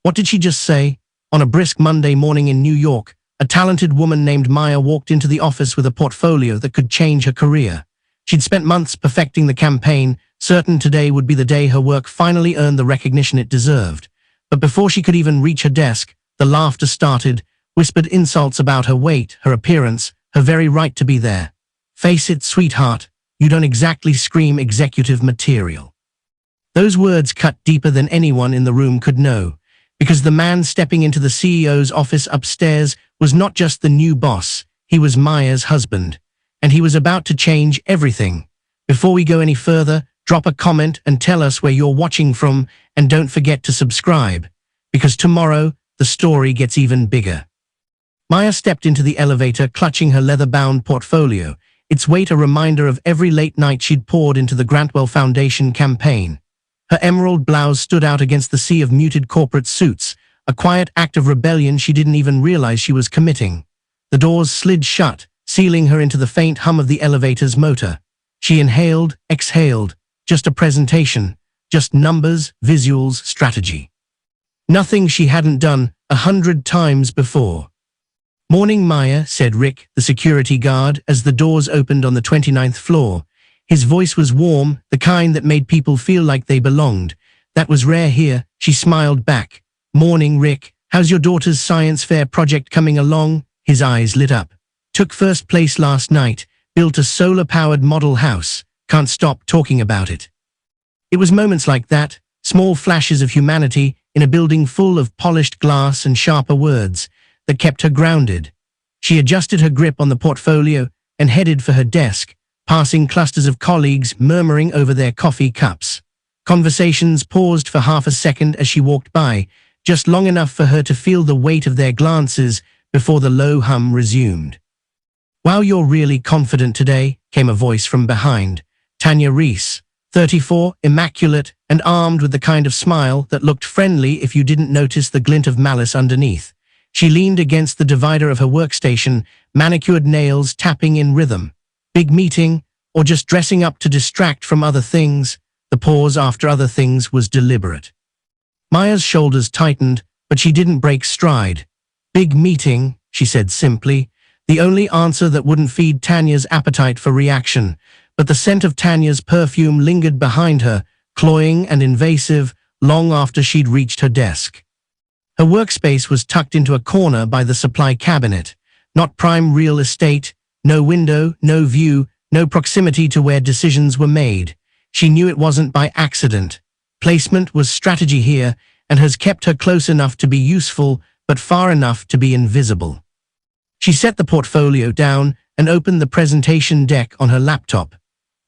What did she just say? On a brisk Monday morning in New York, a talented woman named Maya walked into the office with a portfolio that could change her career. She'd spent months perfecting the campaign, certain today would be the day her work finally earned the recognition it deserved. But before she could even reach her desk, the laughter started, whispered insults about her weight, her appearance, her very right to be there. "Face it, sweetheart, you don't exactly scream executive material." Those words cut deeper than anyone in the room could know, because the man stepping into the CEO's office upstairs was not just the new boss, he was Maya's husband. And he was about to change everything. Before we go any further, drop a comment and tell us where you're watching from, and don't forget to subscribe, because tomorrow, the story gets even bigger. Maya stepped into the elevator clutching her leather-bound portfolio, its weight a reminder of every late night she'd poured into the Grantwell Foundation campaign. Her emerald blouse stood out against the sea of muted corporate suits, a quiet act of rebellion she didn't even realize she was committing. The doors slid shut, sealing her into the faint hum of the elevator's motor. She inhaled, exhaled, just a presentation, just numbers, visuals, strategy. Nothing she hadn't done 100 times before. "Morning, Maya," said Rick, the security guard, as the doors opened on the 29th floor. His voice was warm, the kind that made people feel like they belonged. That was rare here, she smiled back. "Morning, Rick. How's your daughter's science fair project coming along?" His eyes lit up. "Took first place last night, built a solar-powered model house. Can't stop talking about it." It was moments like that, small flashes of humanity in a building full of polished glass and sharper words, that kept her grounded. She adjusted her grip on the portfolio and headed for her desk, passing clusters of colleagues murmuring over their coffee cups. Conversations paused for half a second as she walked by, just long enough for her to feel the weight of their glances before the low hum resumed. "Wow, you're really confident today," came a voice from behind. Tanya Reese, 34, immaculate, and armed with the kind of smile that looked friendly if you didn't notice the glint of malice underneath. She leaned against the divider of her workstation, manicured nails tapping in rhythm. Big meeting, or just dressing up to distract from other things? The pause after other things was deliberate. Maya's shoulders tightened, but she didn't break stride. "Big meeting," she said simply, the only answer that wouldn't feed Tanya's appetite for reaction, but the scent of Tanya's perfume lingered behind her, cloying and invasive, long after she'd reached her desk. Her workspace was tucked into a corner by the supply cabinet, not prime real estate, no window, no view, no proximity to where decisions were made. She knew it wasn't by accident. Placement was strategy here, and has kept her close enough to be useful, but far enough to be invisible. She set the portfolio down and opened the presentation deck on her laptop.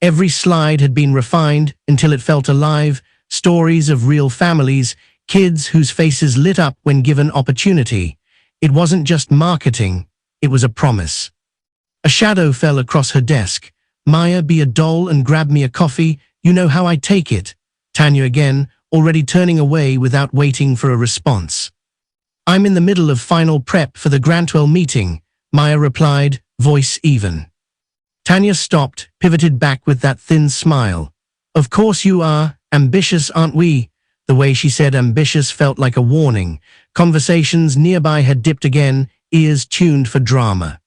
Every slide had been refined until it felt alive, stories of real families, kids whose faces lit up when given opportunity. It wasn't just marketing, it was a promise. A shadow fell across her desk. "Maya, be a doll and grab me a coffee, you know how I take it." Tanya again, already turning away without waiting for a response. "I'm in the middle of final prep for the Grantwell meeting," Maya replied, voice even. Tanya stopped, pivoted back with that thin smile. "Of course you are. Ambitious, aren't we?" The way she said ambitious felt like a warning. Conversations nearby had dipped again, ears tuned for drama.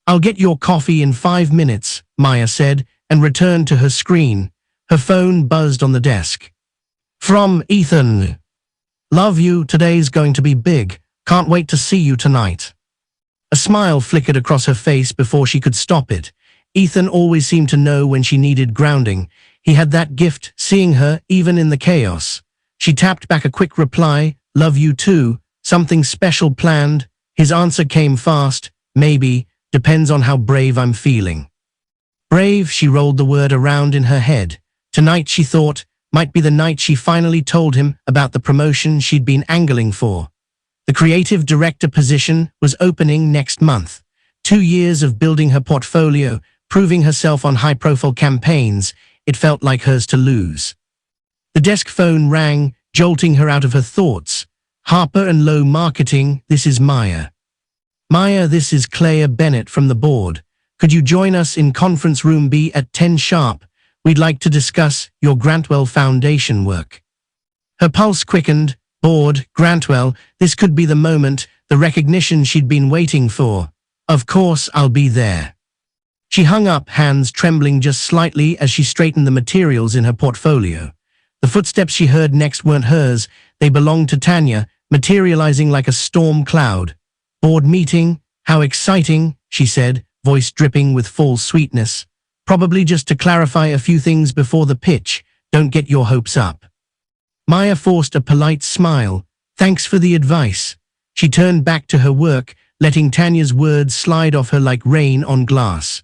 "I'll get your coffee in 5 minutes," Maya said, and returned to her screen. Her phone buzzed on the desk. "From Ethan. Love you, today's going to be big. Can't wait to see you tonight." A smile flickered across her face before she could stop it. Ethan always seemed to know when she needed grounding. He had that gift, seeing her even in the chaos. She tapped back a quick reply, "Love you too. Something special planned?" His answer came fast, "Maybe. Depends on how brave I'm feeling." Brave, she rolled the word around in her head. Tonight, she thought, might be the night she finally told him about the promotion she'd been angling for. The creative director position was opening next month. 2 years of building her portfolio, proving herself on high-profile campaigns, it felt like hers to lose. The desk phone rang, jolting her out of her thoughts. "Harper and Lowe Marketing, this is Maya." "Maya, this is Claire Bennett from the board. Could you join us in conference room B at 10 sharp? We'd like to discuss your Grantwell Foundation work." Her pulse quickened, Bored, Grantwell, this could be the moment, the recognition she'd been waiting for. Of course, I'll be there. She hung up, hands trembling just slightly as she straightened the materials in her portfolio. The footsteps she heard next weren't hers, they belonged to Tanya, materializing like a storm cloud. Board meeting? How exciting, she said, voice dripping with false sweetness. Probably just to clarify a few things before the pitch. Don't get your hopes up. Maya forced a polite smile. Thanks for the advice. She turned back to her work, letting Tanya's words slide off her like rain on glass.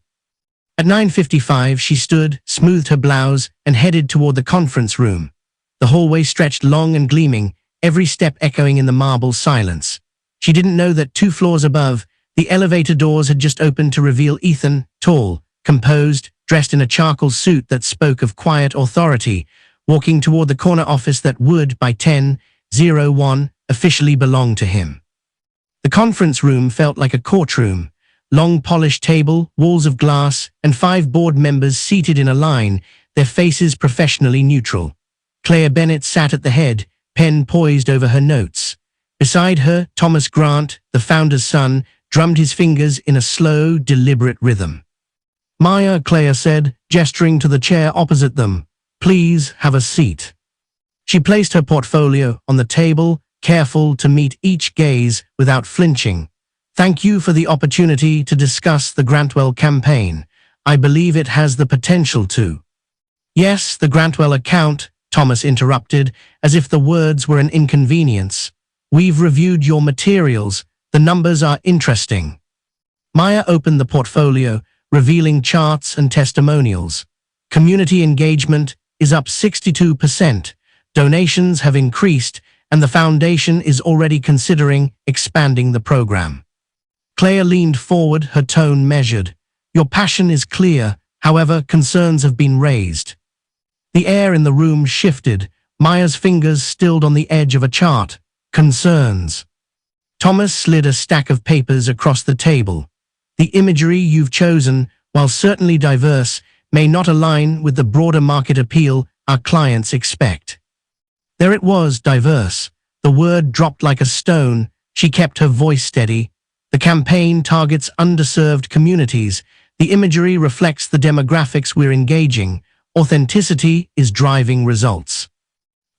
At 9:55, she stood, smoothed her blouse, and headed toward the conference room. The hallway stretched long and gleaming, every step echoing in the marble silence. She didn't know that 2 floors above, the elevator doors had just opened to reveal Ethan, tall, composed, dressed in a charcoal suit that spoke of quiet authority, walking toward the corner office that would, by 10:01, officially belong to him. The conference room felt like a courtroom. Long polished table, walls of glass, and 5 board members seated in a line, their faces professionally neutral. Claire Bennett sat at the head, pen poised over her notes. Beside her, Thomas Grant, the founder's son, drummed his fingers in a slow, deliberate rhythm. Maya, Claire said, gesturing to the chair opposite them. Please have a seat. She placed her portfolio on the table, careful to meet each gaze without flinching. Thank you for the opportunity to discuss the Grantwell campaign. I believe it has the potential to. Yes, the Grantwell account, Thomas interrupted, as if the words were an inconvenience. We've reviewed your materials. The numbers are interesting. Maya opened the portfolio, revealing charts and testimonials. Community engagement is up 62%. Donations have increased, and the foundation is already considering expanding the program. Claire leaned forward, her tone measured. Your passion is clear, however, concerns have been raised. The air in the room shifted, Maya's fingers stilled on the edge of a chart. Concerns. Thomas slid a stack of papers across the table. The imagery you've chosen, while certainly diverse, may not align with the broader market appeal our clients expect. There it was, diverse. The word dropped like a stone. She kept her voice steady. The campaign targets underserved communities. The imagery reflects the demographics we're engaging. Authenticity is driving results.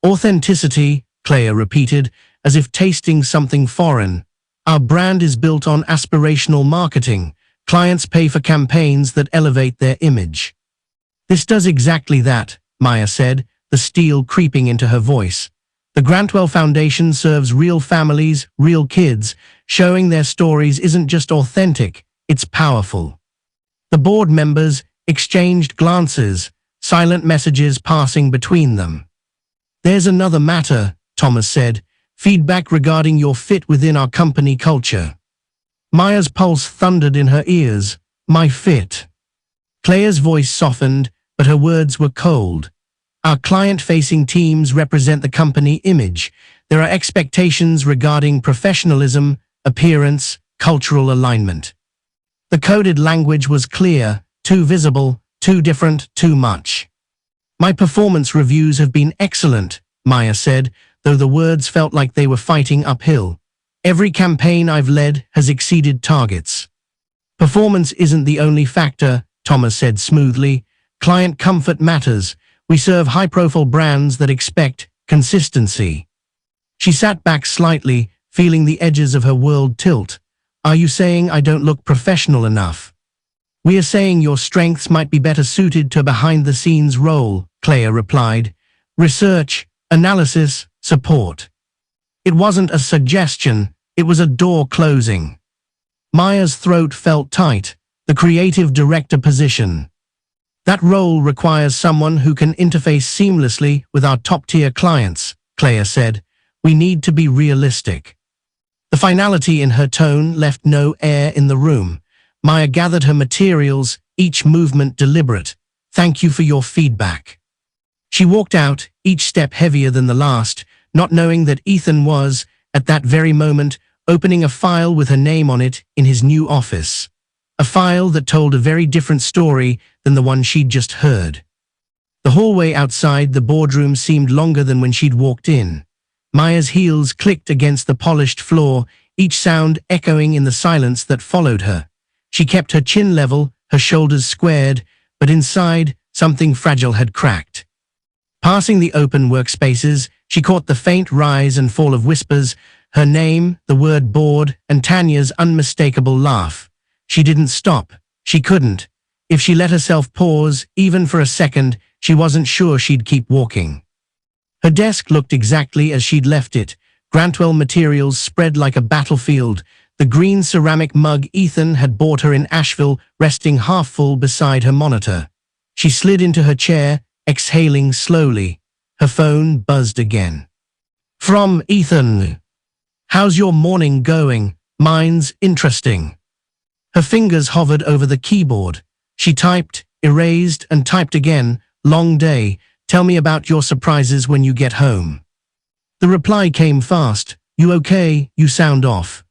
Authenticity, Claire repeated, as if tasting something foreign. Our brand is built on aspirational marketing. Clients pay for campaigns that elevate their image. This does exactly that, Maya said, the steel creeping into her voice. The Grantwell Foundation serves real families, real kids, showing their stories isn't just authentic, it's powerful. The board members exchanged glances, silent messages passing between them. There's another matter, Thomas said, feedback regarding your fit within our company culture. Maya's pulse thundered in her ears. My fit. Claire's voice softened, but her words were cold. Our client-facing teams represent the company image. There are expectations regarding professionalism, appearance, cultural alignment. The coded language was clear, too visible, too different, too much. My performance reviews have been excellent, Maya said, though the words felt like they were fighting uphill. Every campaign I've led has exceeded targets. Performance isn't the only factor, Thomas said smoothly. Client comfort matters. We serve high-profile brands that expect consistency. She sat back slightly, feeling the edges of her world tilt. Are you saying I don't look professional enough? We are saying your strengths might be better suited to a behind-the-scenes role, Claire replied. Research, analysis, support. It wasn't a suggestion, it was a door closing. Maya's throat felt tight, the creative director position. That role requires someone who can interface seamlessly with our top-tier clients, Claire said. We need to be realistic. The finality in her tone left no air in the room. Maya gathered her materials, each movement deliberate. Thank you for your feedback. She walked out, each step heavier than the last, not knowing that Ethan was, at that very moment, opening a file with her name on it in his new office. A file that told a very different story than the one she'd just heard. The hallway outside the boardroom seemed longer than when she'd walked in. Maya's heels clicked against the polished floor, each sound echoing in the silence that followed her. She kept her chin level, her shoulders squared, but inside, something fragile had cracked. Passing the open workspaces, she caught the faint rise and fall of whispers, her name, the word bored, and Tanya's unmistakable laugh. She didn't stop. She couldn't. If she let herself pause, even for a second, she wasn't sure she'd keep walking. Her desk looked exactly as she'd left it, Grantwell materials spread like a battlefield, the green ceramic mug Ethan had bought her in Asheville resting half full beside her monitor. She slid into her chair, exhaling slowly. Her phone buzzed again. From Ethan. How's your morning going? Mine's interesting. Her fingers hovered over the keyboard. She typed, erased, and typed again. Long day. Tell me about your surprises when you get home. The reply came fast. You okay? You sound off.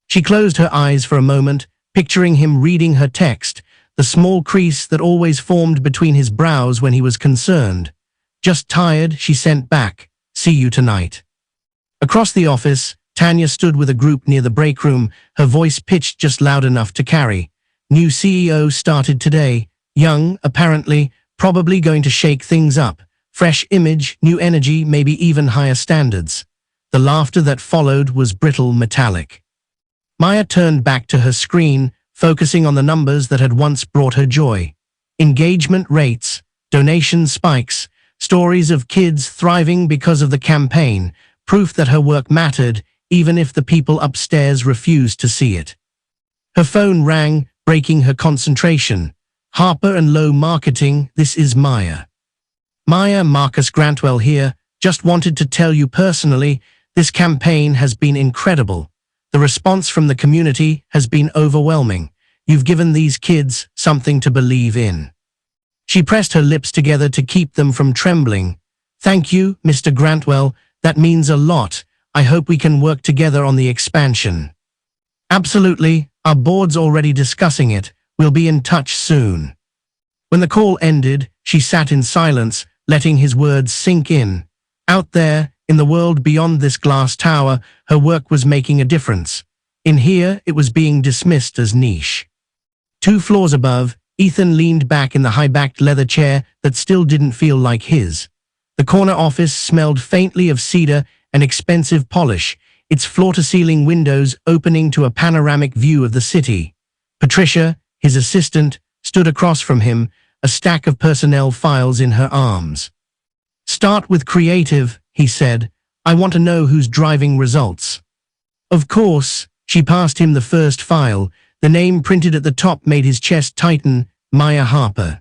She closed her eyes for a moment, picturing him reading her text, the small crease that always formed between his brows when he was concerned. Just tired, she sent back. See you tonight. Across the office, Tanya stood with a group near the break room, her voice pitched just loud enough to carry. New CEO started today. Young, apparently, probably going to shake things up. Fresh image, new energy, maybe even higher standards. The laughter that followed was brittle, metallic. Maya turned back to her screen, focusing on the numbers that had once brought her joy. Engagement rates, donation spikes, stories of kids thriving because of the campaign, proof that her work mattered, even if the people upstairs refused to see it. Her phone rang, breaking her concentration. Harper and Lowe Marketing, this is Maya. Maya, Marcus Grantwell here, just wanted to tell you personally, this campaign has been incredible. The response from the community has been overwhelming. You've given these kids something to believe in. She pressed her lips together to keep them from trembling. Thank you, Mr. Grantwell, that means a lot. I hope we can work together on the expansion. Absolutely, our board's already discussing it. We'll be in touch soon. When the call ended, she sat in silence, letting his words sink in. Out there, in the world beyond this glass tower, her work was making a difference. In here, it was being dismissed as niche. 2 floors above, Ethan leaned back in the high-backed leather chair that still didn't feel like his. The corner office smelled faintly of cedar and expensive polish, its floor-to-ceiling windows opening to a panoramic view of the city. Patricia, his assistant, stood across from him, a stack of personnel files in her arms. Start with creative, he said. I want to know who's driving results. Of course, she passed him the first file. The name printed at the top made his chest tighten, Maya Harper.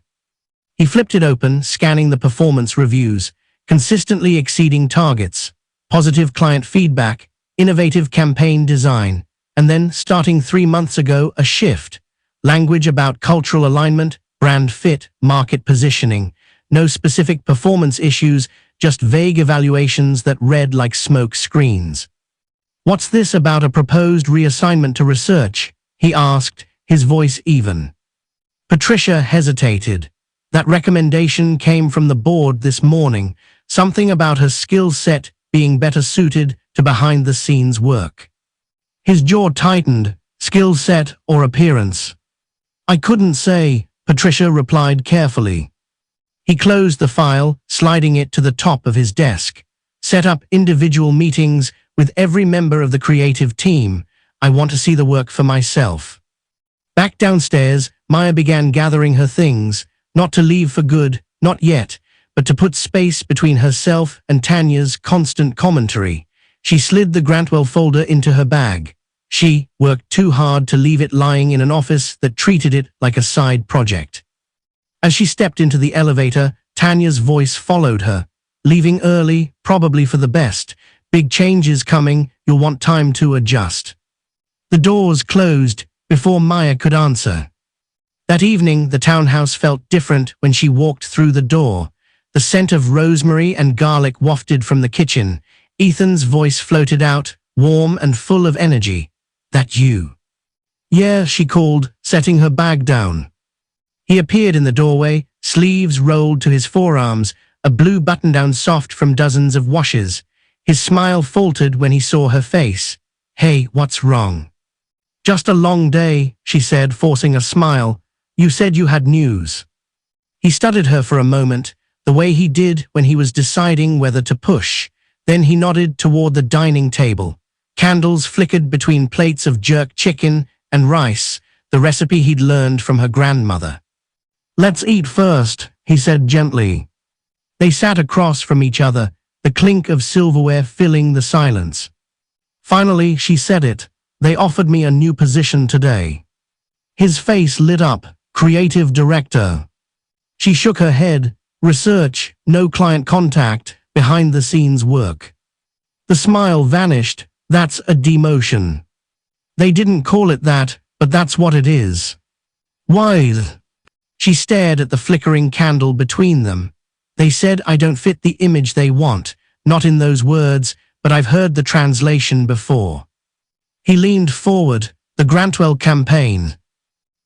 He flipped it open, scanning the performance reviews, consistently exceeding targets, positive client feedback, innovative campaign design, and then, starting 3 months ago, a shift. Language about cultural alignment, brand fit, market positioning. No specific performance issues, just vague evaluations that read like smoke screens. What's this about a proposed reassignment to research? He asked, his voice even. Patricia hesitated. That recommendation came from the board this morning, something about her skill set being better suited to behind-the-scenes work. His jaw tightened, skill set or appearance. I couldn't say, Patricia replied carefully. He closed the file, sliding it to the top of his desk. Set up individual meetings with every member of the creative team. I want to see the work for myself. Back downstairs, Maya began gathering her things, not to leave for good, not yet, but to put space between herself and Tanya's constant commentary. She slid the Grantwell folder into her bag. She worked too hard to leave it lying in an office that treated it like a side project. As she stepped into the elevator, Tanya's voice followed her. Leaving early, probably for the best. Big changes coming, you'll want time to adjust. The doors closed before Maya could answer. That evening, the townhouse felt different when she walked through the door. The scent of rosemary and garlic wafted from the kitchen. Ethan's voice floated out, warm and full of energy. That you? Yeah, she called, setting her bag down. He appeared in the doorway, sleeves rolled to his forearms, a blue button-down soft from dozens of washes. His smile faltered when he saw her face. "Hey, what's wrong?" "Just a long day," she said, forcing a smile. "You said you had news." He studied her for a moment, the way he did when he was deciding whether to push. Then he nodded toward the dining table. Candles flickered between plates of jerk chicken and rice, the recipe he'd learned from her grandmother. "Let's eat first," he said gently. They sat across from each other, the clink of silverware filling the silence. Finally, she said it. "They offered me a new position today." His face lit up. "Creative director." She shook her head. "Research, no client contact, behind-the-scenes work." The smile vanished. "That's a demotion." "They didn't call it that, but that's what it is." "Why?" She stared at the flickering candle between them. "They said I don't fit the image they want. Not in those words, but I've heard the translation before." He leaned forward. "The Grantwell campaign."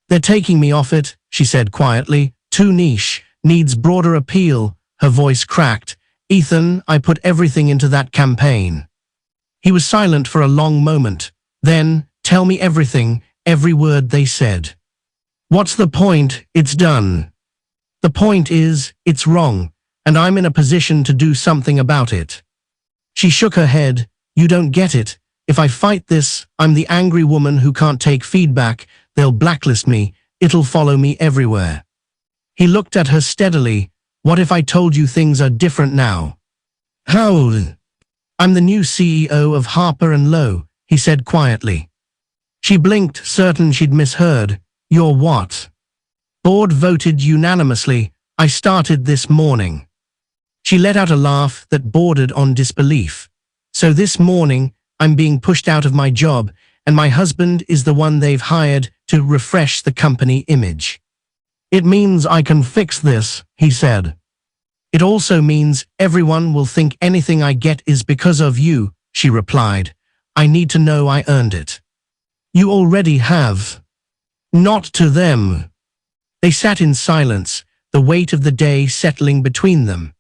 "They're taking me off it," she said quietly. "Too niche, needs broader appeal." Her voice cracked. "Ethan, I put everything into that campaign." He was silent for a long moment. Then, "Tell me everything, every word they said." "What's the point? It's done." "The point is, it's wrong, and I'm in a position to do something about it." She shook her head. "You don't get it. If I fight this, I'm the angry woman who can't take feedback. They'll blacklist me. It'll follow me everywhere." He looked at her steadily. "What if I told you things are different now?" "How?" "I'm the new CEO of Harper & Lowe," he said quietly. She blinked, certain she'd misheard. "You're what?" "Board voted unanimously. I started this morning." She let out a laugh that bordered on disbelief. "So this morning, I'm being pushed out of my job, and my husband is the one they've hired to refresh the company image." "It means I can fix this," he said. "It also means everyone will think anything I get is because of you," she replied. "I need to know I earned it." "You already have." "Not to them." They sat in silence, the weight of the day settling between them.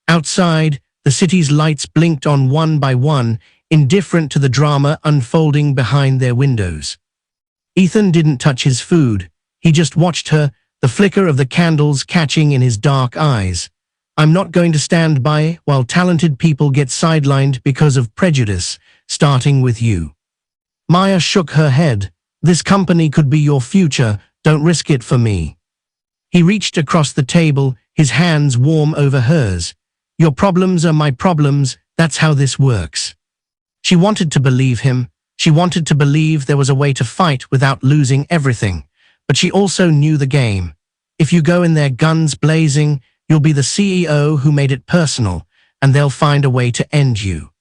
Outside, the city's lights blinked on one by one, indifferent to the drama unfolding behind their windows. Ethan didn't touch his food. He just watched her, the flicker of the candles catching in his dark eyes. "I'm not going to stand by while talented people get sidelined because of prejudice, starting with you." Maya shook her head. "This company could be your future. Don't risk it for me." He reached across the table, his hands warm over hers. "Your problems are my problems. That's how this works." She wanted to believe him. She wanted to believe there was a way to fight without losing everything. But she also knew the game. If you go in there guns blazing, you'll be the CEO who made it personal, and they'll find a way to end you.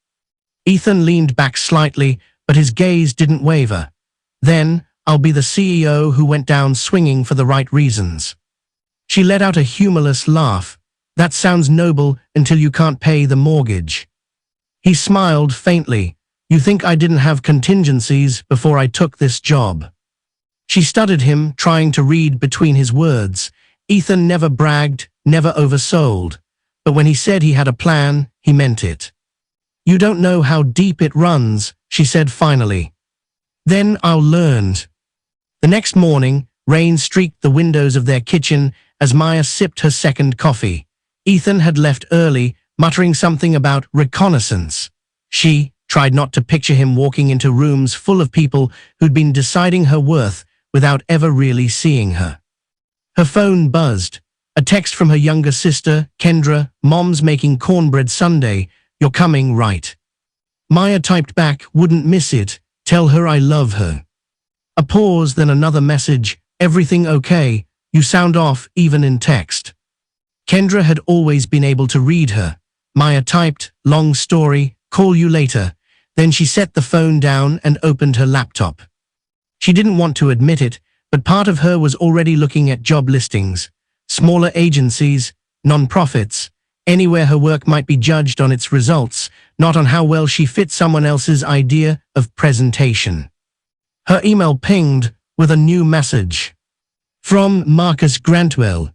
Ethan leaned back slightly, but his gaze didn't waver. "Then, I'll be the CEO who went down swinging for the right reasons." She let out a humorless laugh. "That sounds noble until you can't pay the mortgage." He smiled faintly. "You think I didn't have contingencies before I took this job?" She studied him, trying to read between his words. Ethan never bragged, never oversold. But when he said he had a plan, he meant it. "You don't know how deep it runs," she said finally. "Then I'll learn." The next morning, rain streaked the windows of their kitchen as Maya sipped her second coffee. Ethan had left early, muttering something about reconnaissance. She tried not to picture him walking into rooms full of people who'd been deciding her worth without ever really seeing her. Her phone buzzed. A text from her younger sister, Kendra. "Mom's making cornbread Sunday. You're coming, right?" Maya typed back, "Wouldn't miss it. Tell her I love her." A pause, then another message. "Everything okay? You sound off, even in text." Kendra had always been able to read her. Maya typed, "Long story, call you later." Then she set the phone down and opened her laptop. She didn't want to admit it, but part of her was already looking at job listings. Smaller agencies, non-profits, anywhere her work might be judged on its results, not on how well she fit someone else's idea of presentation. Her email pinged with a new message. From Marcus Grantwell.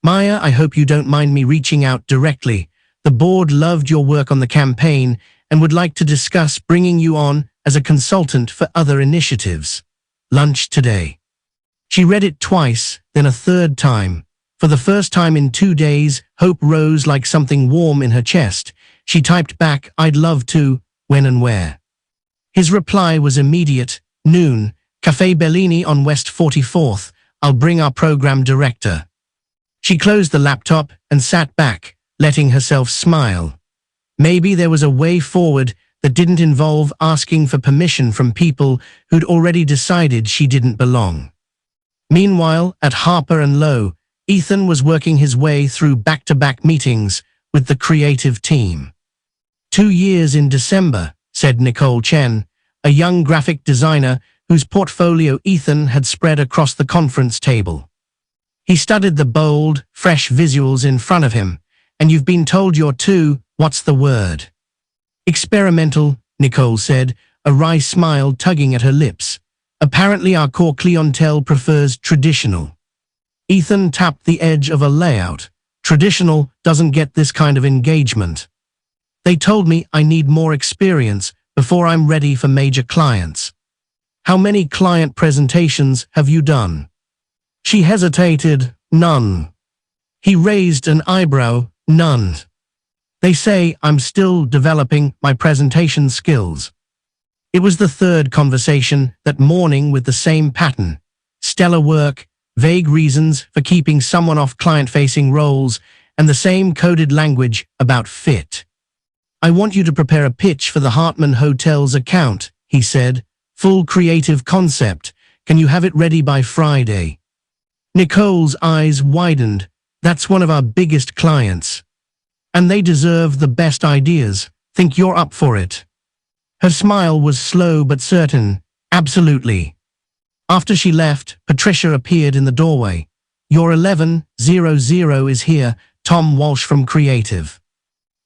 "Maya, I hope you don't mind me reaching out directly. The board loved your work on the campaign, and would like to discuss bringing you on as a consultant for other initiatives. Lunch today. She read it twice, then a third time. For the first time in 2 days, hope rose like something warm in her chest. She typed back, "I'd love to, when and where?" His reply was immediate, noon, Café Bellini on West 44th. I'll bring our program director. She closed the laptop and sat back, letting herself smile. Maybe there was a way forward that didn't involve asking for permission from people who'd already decided she didn't belong. Meanwhile, at Harper & Lowe, Ethan was working his way through back-to-back meetings with the creative team. 2 years in December, said Nicole Chen, a young graphic designer whose portfolio Ethan had spread across the conference table. He studied the bold, fresh visuals in front of him. And you've been told you're too, what's the word? Experimental, Nicole said, a wry smile tugging at her lips. Apparently our core clientele prefers traditional. Ethan tapped the edge of a layout. Traditional doesn't get this kind of engagement. They told me I need more experience before I'm ready for major clients. How many client presentations have you done? She hesitated. None. He raised an eyebrow. None. They say I'm still developing my presentation skills. It was the third conversation that morning with the same pattern. Stellar work, vague reasons for keeping someone off client-facing roles, and the same coded language about fit. I want you to prepare a pitch for the Hartman Hotel's account, he said. Full creative concept. Can you have it ready by Friday? Nicole's eyes widened. That's one of our biggest clients. And they deserve the best ideas. Think you're up for it? Her smile was slow but certain. Absolutely. After she left, Patricia appeared in the doorway. Your 1100 is here, Tom Walsh from Creative.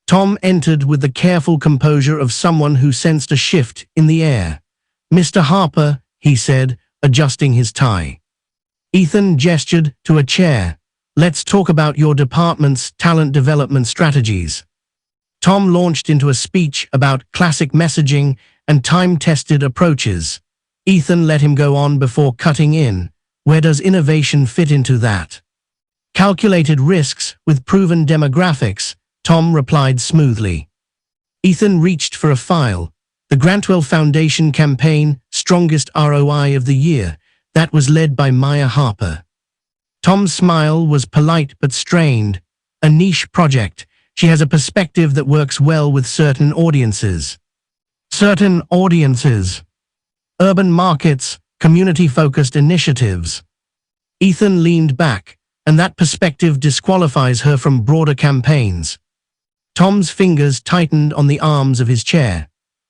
Tom entered with the careful composure of someone who sensed a shift in the air. Mr. Harper, he said, adjusting his tie. Ethan gestured to a chair. Let's talk about your department's talent development strategies. Tom launched into a speech about classic messaging and time-tested approaches. Ethan let him go on before cutting in. Where does innovation fit into that? Calculated risks with proven demographics, Tom replied smoothly. Ethan reached for a file. The Grantwell Foundation campaign, Strongest ROI of the Year, that was led by Maya Harper. Tom's smile was polite but strained. A niche project. She has a perspective that works well with certain audiences. Certain audiences. Urban markets, community-focused initiatives. Ethan leaned back, and that perspective disqualifies her from broader campaigns. Tom's fingers tightened on the arms of his chair.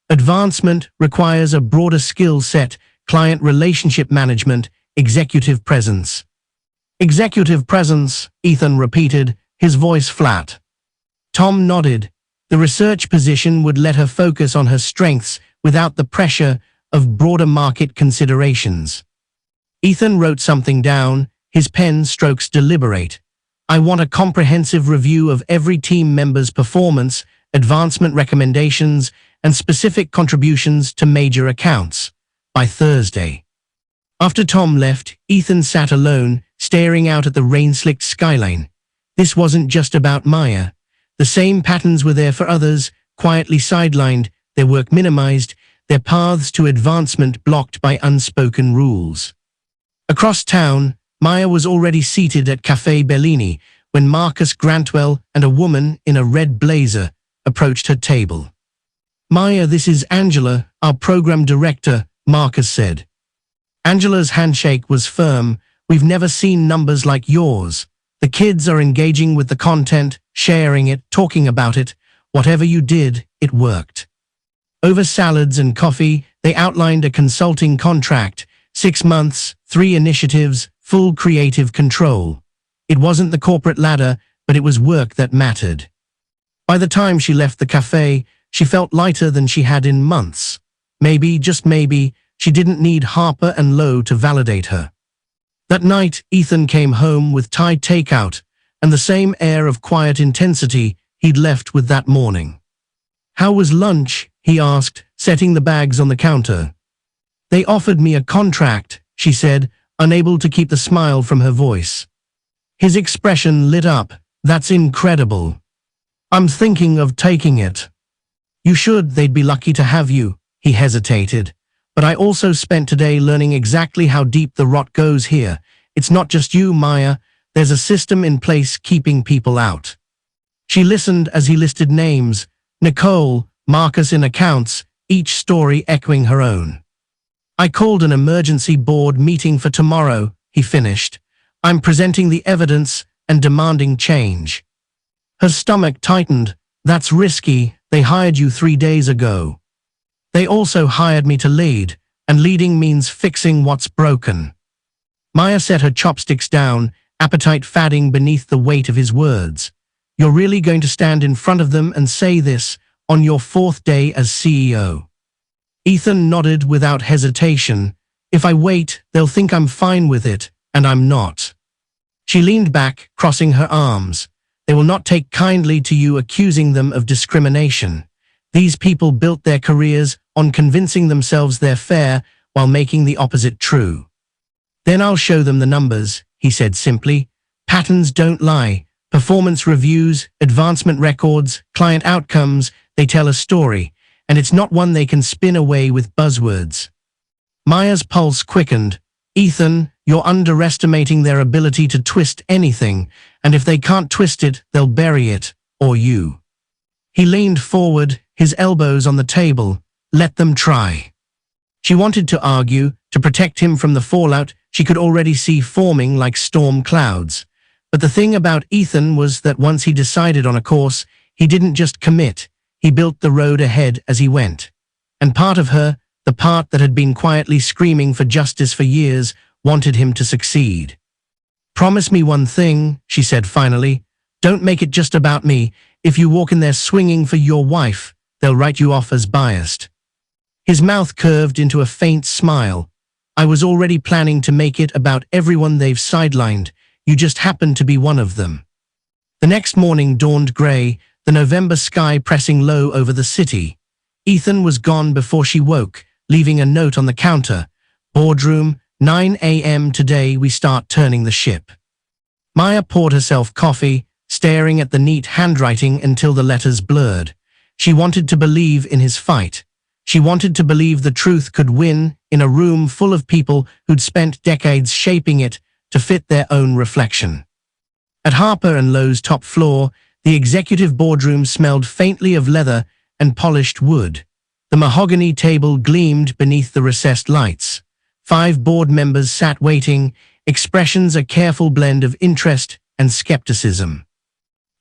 Advancement requires a broader skill set, client relationship management, executive presence. Executive presence, Ethan repeated, his voice flat. Tom nodded. The research position would let her focus on her strengths without the pressure of broader market considerations. Ethan wrote something down, his pen strokes deliberate. I want a comprehensive review of every team member's performance, advancement recommendations, and specific contributions to major accounts by Thursday. After Tom left, Ethan sat alone, staring out at the rain-slicked skyline. This wasn't just about Maya. The same patterns were there for others, quietly sidelined, their work minimized, their paths to advancement blocked by unspoken rules. Across town, Maya was already seated at Café Bellini when Marcus Grantwell and a woman in a red blazer approached her table. Maya, this is Angela, our program director, Marcus said. Angela's handshake was firm. We've never seen numbers like yours. The kids are engaging with the content, sharing it, talking about it. Whatever you did, it worked. Over salads and coffee, they outlined a consulting contract, 6 months, 3 initiatives, full creative control. It wasn't the corporate ladder, but it was work that mattered. By the time she left the cafe, she felt lighter than she had in months. Maybe, just maybe, she didn't need Harper & Lowe to validate her. That night, Ethan came home with Thai takeout and the same air of quiet intensity he'd left with that morning. How was lunch? He asked, setting the bags on the counter. They offered me a contract, she said, unable to keep the smile from her voice. His expression lit up. That's incredible. I'm thinking of taking it. You should, they'd be lucky to have you, he hesitated. But I also spent today learning exactly how deep the rot goes here. It's not just you, Maya. There's a system in place keeping people out. She listened as he listed names. Nicole, Marcus in accounts, each story echoing her own. I called an emergency board meeting for tomorrow, he finished. I'm presenting the evidence and demanding change. Her stomach tightened. That's risky. They hired you 3 days ago. They also hired me to lead, and leading means fixing what's broken. Maya set her chopsticks down, appetite fading beneath the weight of his words. You're really going to stand in front of them and say this on your 4th day as CEO? Ethan nodded without hesitation. If I wait, they'll think I'm fine with it, and I'm not. She leaned back, crossing her arms. They will not take kindly to you accusing them of discrimination. These people built their careers on convincing themselves they're fair while making the opposite true. Then I'll show them the numbers, he said simply. Patterns don't lie. Performance reviews, advancement records, client outcomes, they tell a story, and it's not one they can spin away with buzzwords. Maya's pulse quickened. Ethan, you're underestimating their ability to twist anything, and if they can't twist it, they'll bury it, or you. He leaned forward, his elbows on the table. Let them try. She wanted to argue, to protect him from the fallout she could already see forming like storm clouds. But the thing about Ethan was that once he decided on a course, he didn't just commit, he built the road ahead as he went. And part of her, the part that had been quietly screaming for justice for years, wanted him to succeed. Promise me one thing, she said finally. Don't make it just about me. If you walk in there swinging for your wife, they'll write you off as biased. His mouth curved into a faint smile. I was already planning to make it about everyone they've sidelined. You just happened to be one of them. The next morning dawned grey, the November sky pressing low over the city. Ethan was gone before she woke, leaving a note on the counter. Boardroom, 9 a.m. today we start turning the ship. Maya poured herself coffee, staring at the neat handwriting until the letters blurred. She wanted to believe in his fight. She wanted to believe the truth could win in a room full of people who'd spent decades shaping it to fit their own reflection. At Harper & Lowe's top floor, the executive boardroom smelled faintly of leather and polished wood. The mahogany table gleamed beneath the recessed lights. 5 board members sat waiting, expressions a careful blend of interest and skepticism.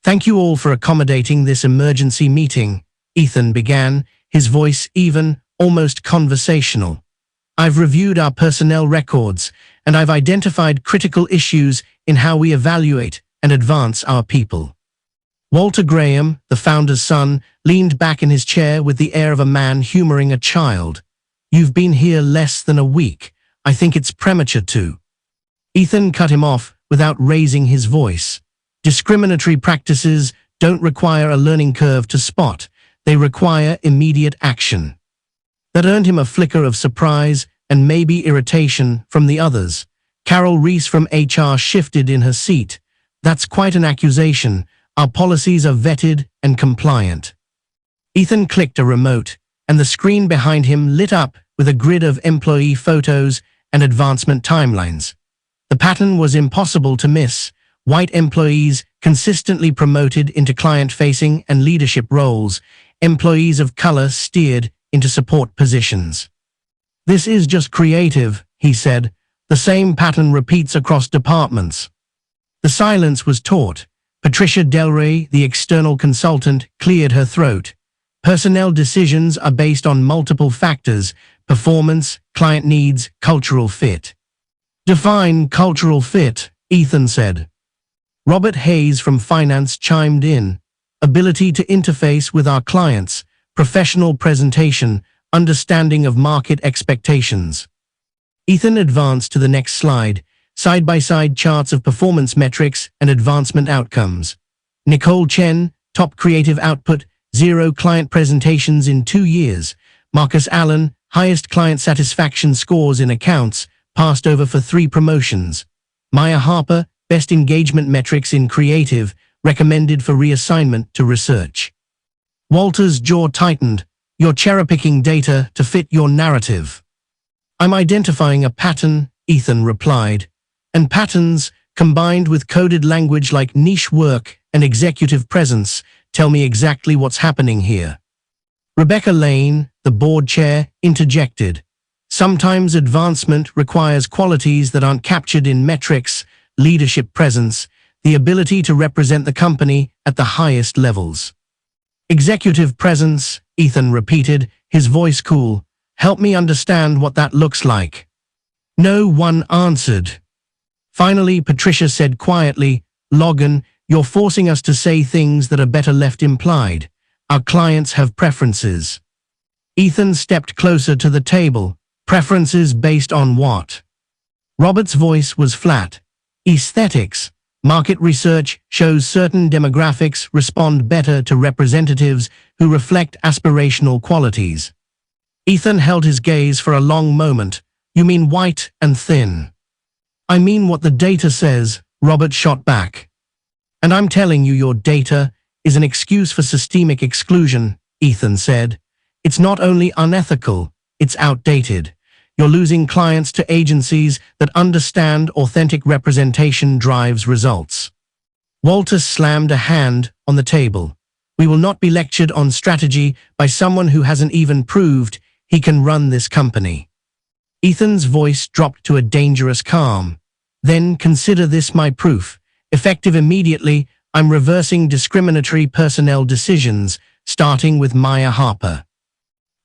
Thank you all for accommodating this emergency meeting, Ethan began, his voice even, almost conversational. I've reviewed our personnel records, and I've identified critical issues in how we evaluate and advance our people. Walter Graham, the founder's son, leaned back in his chair with the air of a man humoring a child. You've been here less than a week. I think it's premature to. Ethan cut him off without raising his voice. Discriminatory practices don't require a learning curve to spot. They require immediate action. That earned him a flicker of surprise and maybe irritation from the others. Carol Reese from HR shifted in her seat. That's quite an accusation. Our policies are vetted and compliant. Ethan clicked a remote, and the screen behind him lit up with a grid of employee photos and advancement timelines. The pattern was impossible to miss. White employees consistently promoted into client-facing and leadership roles. Employees of color steered into support positions. This is just creative, he said. The same pattern repeats across departments. The silence was taut. Patricia Delray, the external consultant, cleared her throat. Personnel decisions are based on multiple factors: performance, client needs, cultural fit. Define cultural fit, Ethan said. Robert Hayes from finance chimed in. Ability to interface with our clients, professional presentation, understanding of market expectations. Ethan advanced to the next slide, side-by-side charts of performance metrics and advancement outcomes. Nicole Chen, top creative output, 0 client presentations in 2 years. Marcus Allen, highest client satisfaction scores in accounts, passed over for 3 promotions. Maya Harper, best engagement metrics in creative, recommended for reassignment to research. Walter's jaw tightened. You're cherry-picking data to fit your narrative. I'm identifying a pattern, Ethan replied. And patterns, combined with coded language like niche work and executive presence, tell me exactly what's happening here. Rebecca Lane, the board chair, interjected. Sometimes advancement requires qualities that aren't captured in metrics, leadership presence, the ability to represent the company at the highest levels. Executive presence, Ethan repeated, his voice cool. Help me understand what that looks like. No one answered. Finally, Patricia said quietly, Logan, you're forcing us to say things that are better left implied. Our clients have preferences. Ethan stepped closer to the table. Preferences based on what? Robert's voice was flat. Aesthetics. Market research shows certain demographics respond better to representatives who reflect aspirational qualities. Ethan held his gaze for a long moment. You mean white and thin? I mean what the data says, Robert shot back. And I'm telling you your data is an excuse for systemic exclusion, Ethan said. It's not only unethical, it's outdated. You're losing clients to agencies that understand authentic representation drives results. Walter slammed a hand on the table. We will not be lectured on strategy by someone who hasn't even proved he can run this company. Ethan's voice dropped to a dangerous calm. Then consider this my proof. Effective immediately, I'm reversing discriminatory personnel decisions, starting with Maya Harper.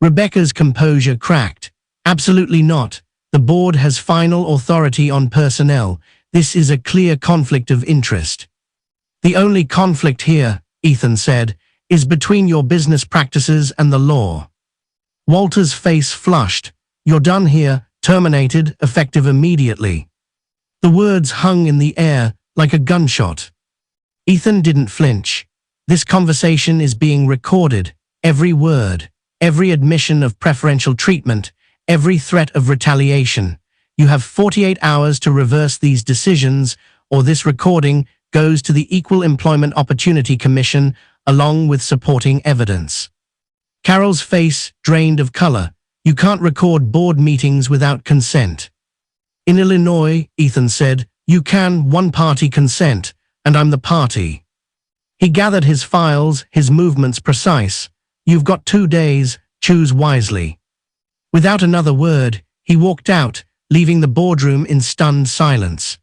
Rebecca's composure cracked. Absolutely not. The board has final authority on personnel. This is a clear conflict of interest. The only conflict here, Ethan said, is between your business practices and the law. Walter's face flushed. You're done here, terminated, effective immediately. The words hung in the air like a gunshot. Ethan didn't flinch. This conversation is being recorded. Every word, every admission of preferential treatment, every threat of retaliation. You have 48 hours to reverse these decisions, or this recording goes to the Equal Employment Opportunity Commission along with supporting evidence. Carol's face drained of color. You can't record board meetings without consent. In Illinois, Ethan said, you can one-party consent, and I'm the party. He gathered his files, his movements precise. You've got 2 days, choose wisely. Without another word, he walked out, leaving the boardroom in stunned silence.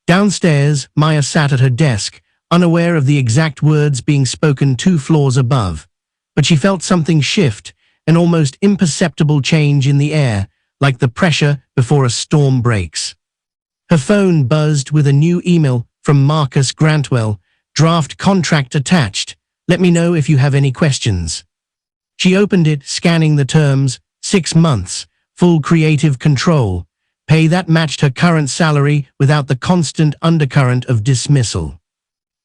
Downstairs, Maya sat at her desk, unaware of the exact words being spoken 2 floors above. But she felt something shift, an almost imperceptible change in the air, like the pressure before a storm breaks. Her phone buzzed with a new email from Marcus Grantwell, draft contract attached. Let me know if you have any questions. She opened it, scanning the terms. 6 months, full creative control, pay that matched her current salary without the constant undercurrent of dismissal.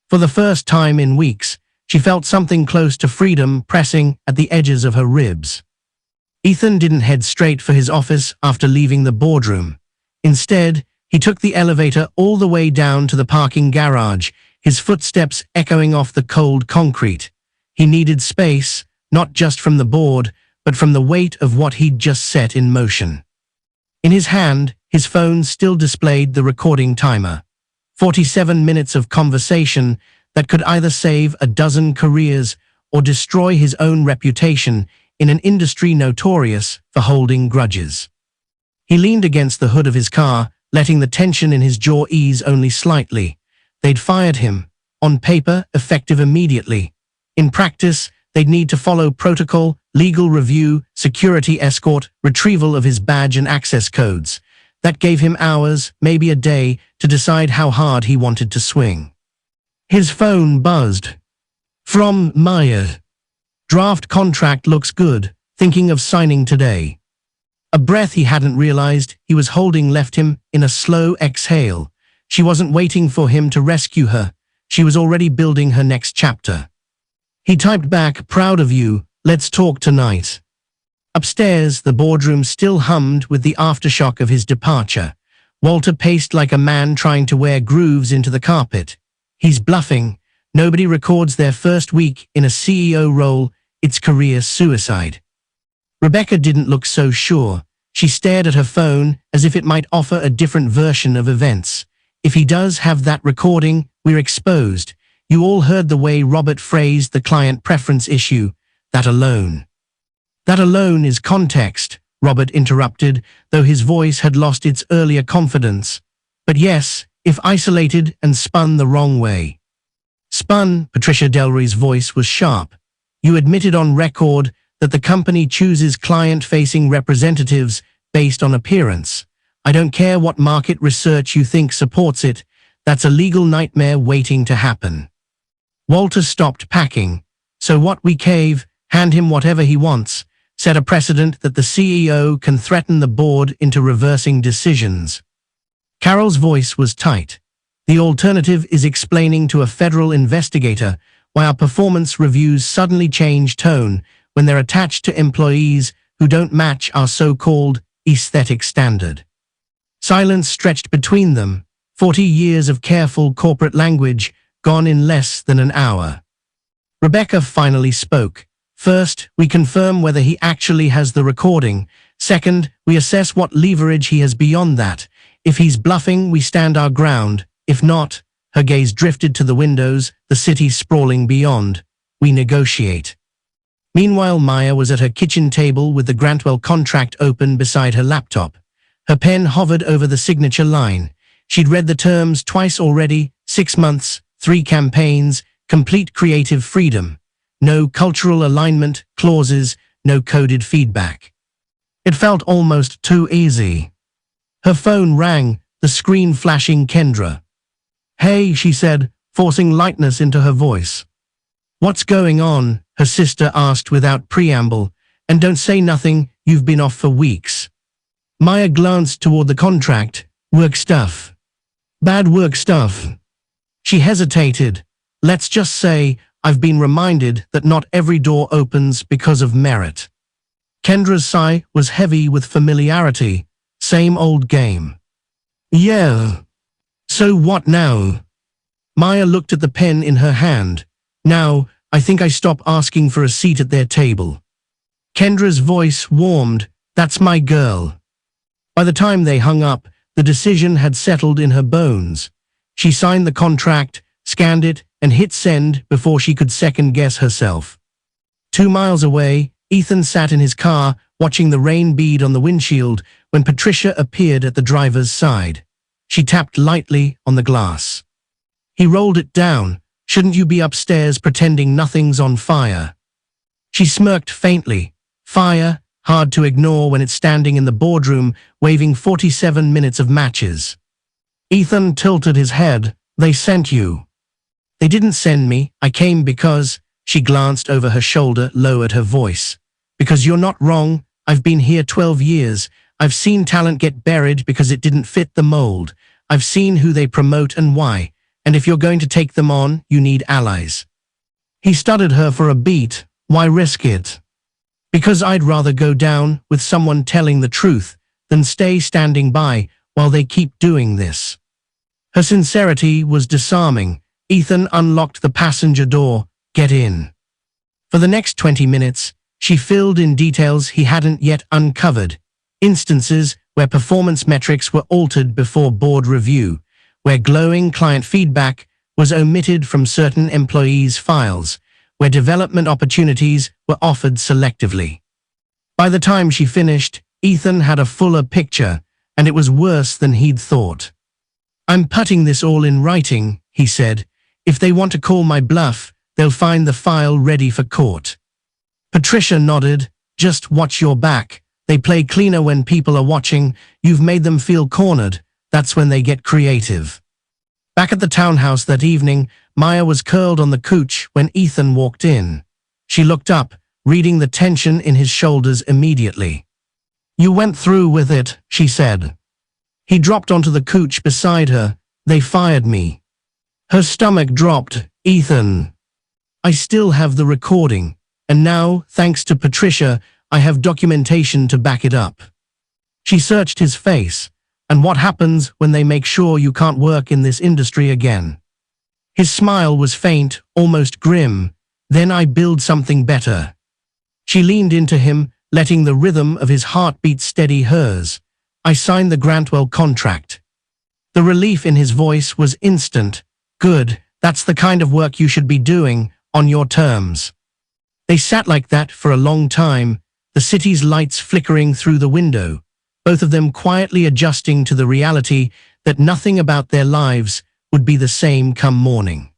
For the first time in weeks, she felt something close to freedom pressing at the edges of her ribs. Ethan didn't head straight for his office after leaving the boardroom. Instead, he took the elevator all the way down to the parking garage, his footsteps echoing off the cold concrete. He needed space, not just from the board, but from the weight of what he'd just set in motion. In his hand, his phone still displayed the recording timer. 47 minutes of conversation that could either save a dozen careers or destroy his own reputation in an industry notorious for holding grudges. He leaned against the hood of his car, letting the tension in his jaw ease only slightly. They'd fired him. On paper, effective immediately. In practice, they'd need to follow protocol, legal review, security escort, retrieval of his badge and access codes. That gave him hours, maybe a day, to decide how hard he wanted to swing. His phone buzzed. From Maya. Draft contract looks good, thinking of signing today. A breath he hadn't realized he was holding left him in a slow exhale. She wasn't waiting for him to rescue her. She was already building her next chapter. He typed back, "Proud of you, let's talk tonight." Upstairs, the boardroom still hummed with the aftershock of his departure. Walter paced like a man trying to wear grooves into the carpet. He's bluffing. Nobody records their first week in a CEO role. It's career suicide. Rebecca didn't look so sure. She stared at her phone as if it might offer a different version of events. If he does have that recording, we're exposed. You all heard the way Robert phrased the client preference issue. That alone. That alone is context, Robert interrupted, though his voice had lost its earlier confidence. But yes, if isolated and spun the wrong way. Spun, Patricia Delry's voice was sharp. You admitted on record that the company chooses client-facing representatives based on appearance. I don't care what market research you think supports it. That's a legal nightmare waiting to happen. Walter stopped packing. So what, we cave, hand him whatever he wants, set a precedent that the CEO can threaten the board into reversing decisions. Carol's voice was tight. The alternative is explaining to a federal investigator why our performance reviews suddenly change tone when they're attached to employees who don't match our so-called aesthetic standard. Silence stretched between them, 40 years of careful corporate language gone in less than an hour. Rebecca finally spoke. First, we confirm whether he actually has the recording. Second, we assess what leverage he has beyond that. If he's bluffing, we stand our ground. If not, her gaze drifted to the windows, the city sprawling beyond. We negotiate. Meanwhile, Maya was at her kitchen table with the Grantwell contract open beside her laptop. Her pen hovered over the signature line. She'd read the terms twice already: 6 months, 3 campaigns, complete creative freedom. No cultural alignment clauses, no coded feedback. It felt almost too easy. Her phone rang, the screen flashing Kendra. "Hey," she said, forcing lightness into her voice. "What's going on?" her sister asked without preamble. "And don't say nothing, you've been off for weeks." Maya glanced toward the contract. "Work stuff." "Bad work stuff." She hesitated. "Let's just say I've been reminded that not every door opens because of merit." Kendra's sigh was heavy with familiarity. Same old game. "Yeah. So what now?" Maya looked at the pen in her hand. "Now, I think I stop asking for a seat at their table." Kendra's voice warmed. "That's my girl." By the time they hung up, the decision had settled in her bones. She signed the contract, scanned it, and hit send before she could second-guess herself. 2 miles away, Ethan sat in his car, watching the rain bead on the windshield when Patricia appeared at the driver's side. She tapped lightly on the glass. He rolled it down. "Shouldn't you be upstairs pretending nothing's on fire?" She smirked faintly. Fire, hard to ignore when it's standing in the boardroom, waving 47 minutes of matches. Ethan tilted his head. "They sent you." "They didn't send me. I came because..." She glanced over her shoulder, lowered her voice. "Because you're not wrong. I've been here 12 years. I've seen talent get buried because it didn't fit the mold. I've seen who they promote and why. And if you're going to take them on, you need allies." He studied her for a beat. "Why risk it?" "Because I'd rather go down with someone telling the truth than stay standing by while they keep doing this." Her sincerity was disarming. Ethan unlocked the passenger door. "Get in." For the next 20 minutes, she filled in details he hadn't yet uncovered. Instances where performance metrics were altered before board review, where glowing client feedback was omitted from certain employees' files, where development opportunities were offered selectively. By the time she finished, Ethan had a fuller picture, and it was worse than he'd thought. "I'm putting this all in writing," he said. "If they want to call my bluff, they'll find the file ready for court." Patricia nodded. "Just watch your back. They play cleaner when people are watching. You've made them feel cornered. That's when they get creative." Back at the townhouse that evening, Maya was curled on the couch when Ethan walked in. She looked up, reading the tension in his shoulders immediately. "You went through with it," she said. He dropped onto the couch beside her. "They fired me." Her stomach dropped. "Ethan." I still have the recording, and now, thanks to Patricia, I have documentation to back it up. She searched his face. And what happens when they make sure you can't work in this industry again? His smile was faint, almost grim. Then I build something better. She leaned into him, letting the rhythm of his heartbeat steady hers. I signed the Grantwell contract. The relief in his voice was instant. Good, that's the kind of work you should be doing, on your terms. They sat like that for a long time, the city's lights flickering through the window, both of them quietly adjusting to the reality that nothing about their lives would be the same come morning.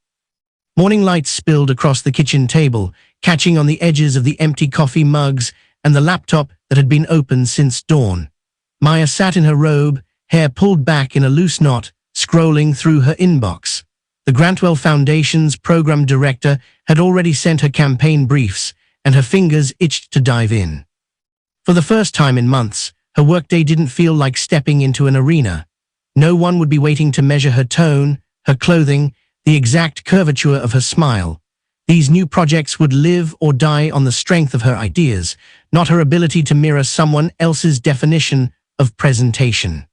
Morning light spilled across the kitchen table, catching on the edges of the empty coffee mugs and the laptop that had been open since dawn. Maya sat in her robe, hair pulled back in a loose knot, scrolling through her inbox. The Grantwell Foundation's program director had already sent her campaign briefs, and her fingers itched to dive in. For the first time in months, her workday didn't feel like stepping into an arena. No one would be waiting to measure her tone, her clothing, the exact curvature of her smile. These new projects would live or die on the strength of her ideas, not her ability to mirror someone else's definition of presentation.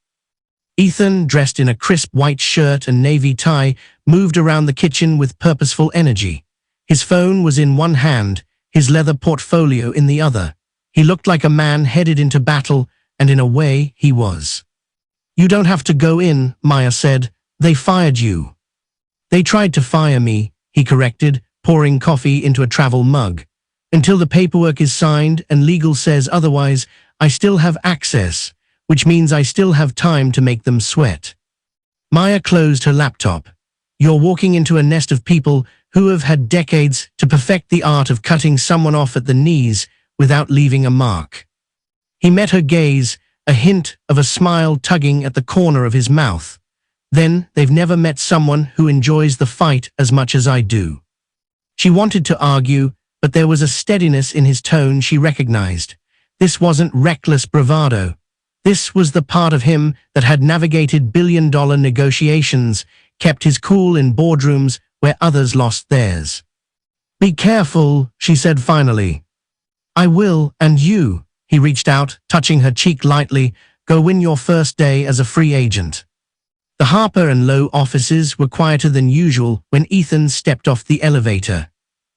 Ethan, dressed in a crisp white shirt and navy tie, moved around the kitchen with purposeful energy. His phone was in one hand, his leather portfolio in the other. He looked like a man headed into battle, and in a way, he was. "You don't have to go in," Maya said. "They fired you." "They tried to fire me," he corrected, pouring coffee into a travel mug. "Until the paperwork is signed and legal says otherwise, I still have access, which means I still have time to make them sweat." Maya closed her laptop. "You're walking into a nest of people who have had decades to perfect the art of cutting someone off at the knees without leaving a mark." He met her gaze, a hint of a smile tugging at the corner of his mouth. "Then they've never met someone who enjoys the fight as much as I do." She wanted to argue, but there was a steadiness in his tone she recognized. This wasn't reckless bravado. This was the part of him that had navigated billion-dollar negotiations, kept his cool in boardrooms where others lost theirs. "Be careful," she said finally. "I will, and you," he reached out, touching her cheek lightly, "go win your first day as a free agent." The Harper and Lowe offices were quieter than usual when Ethan stepped off the elevator.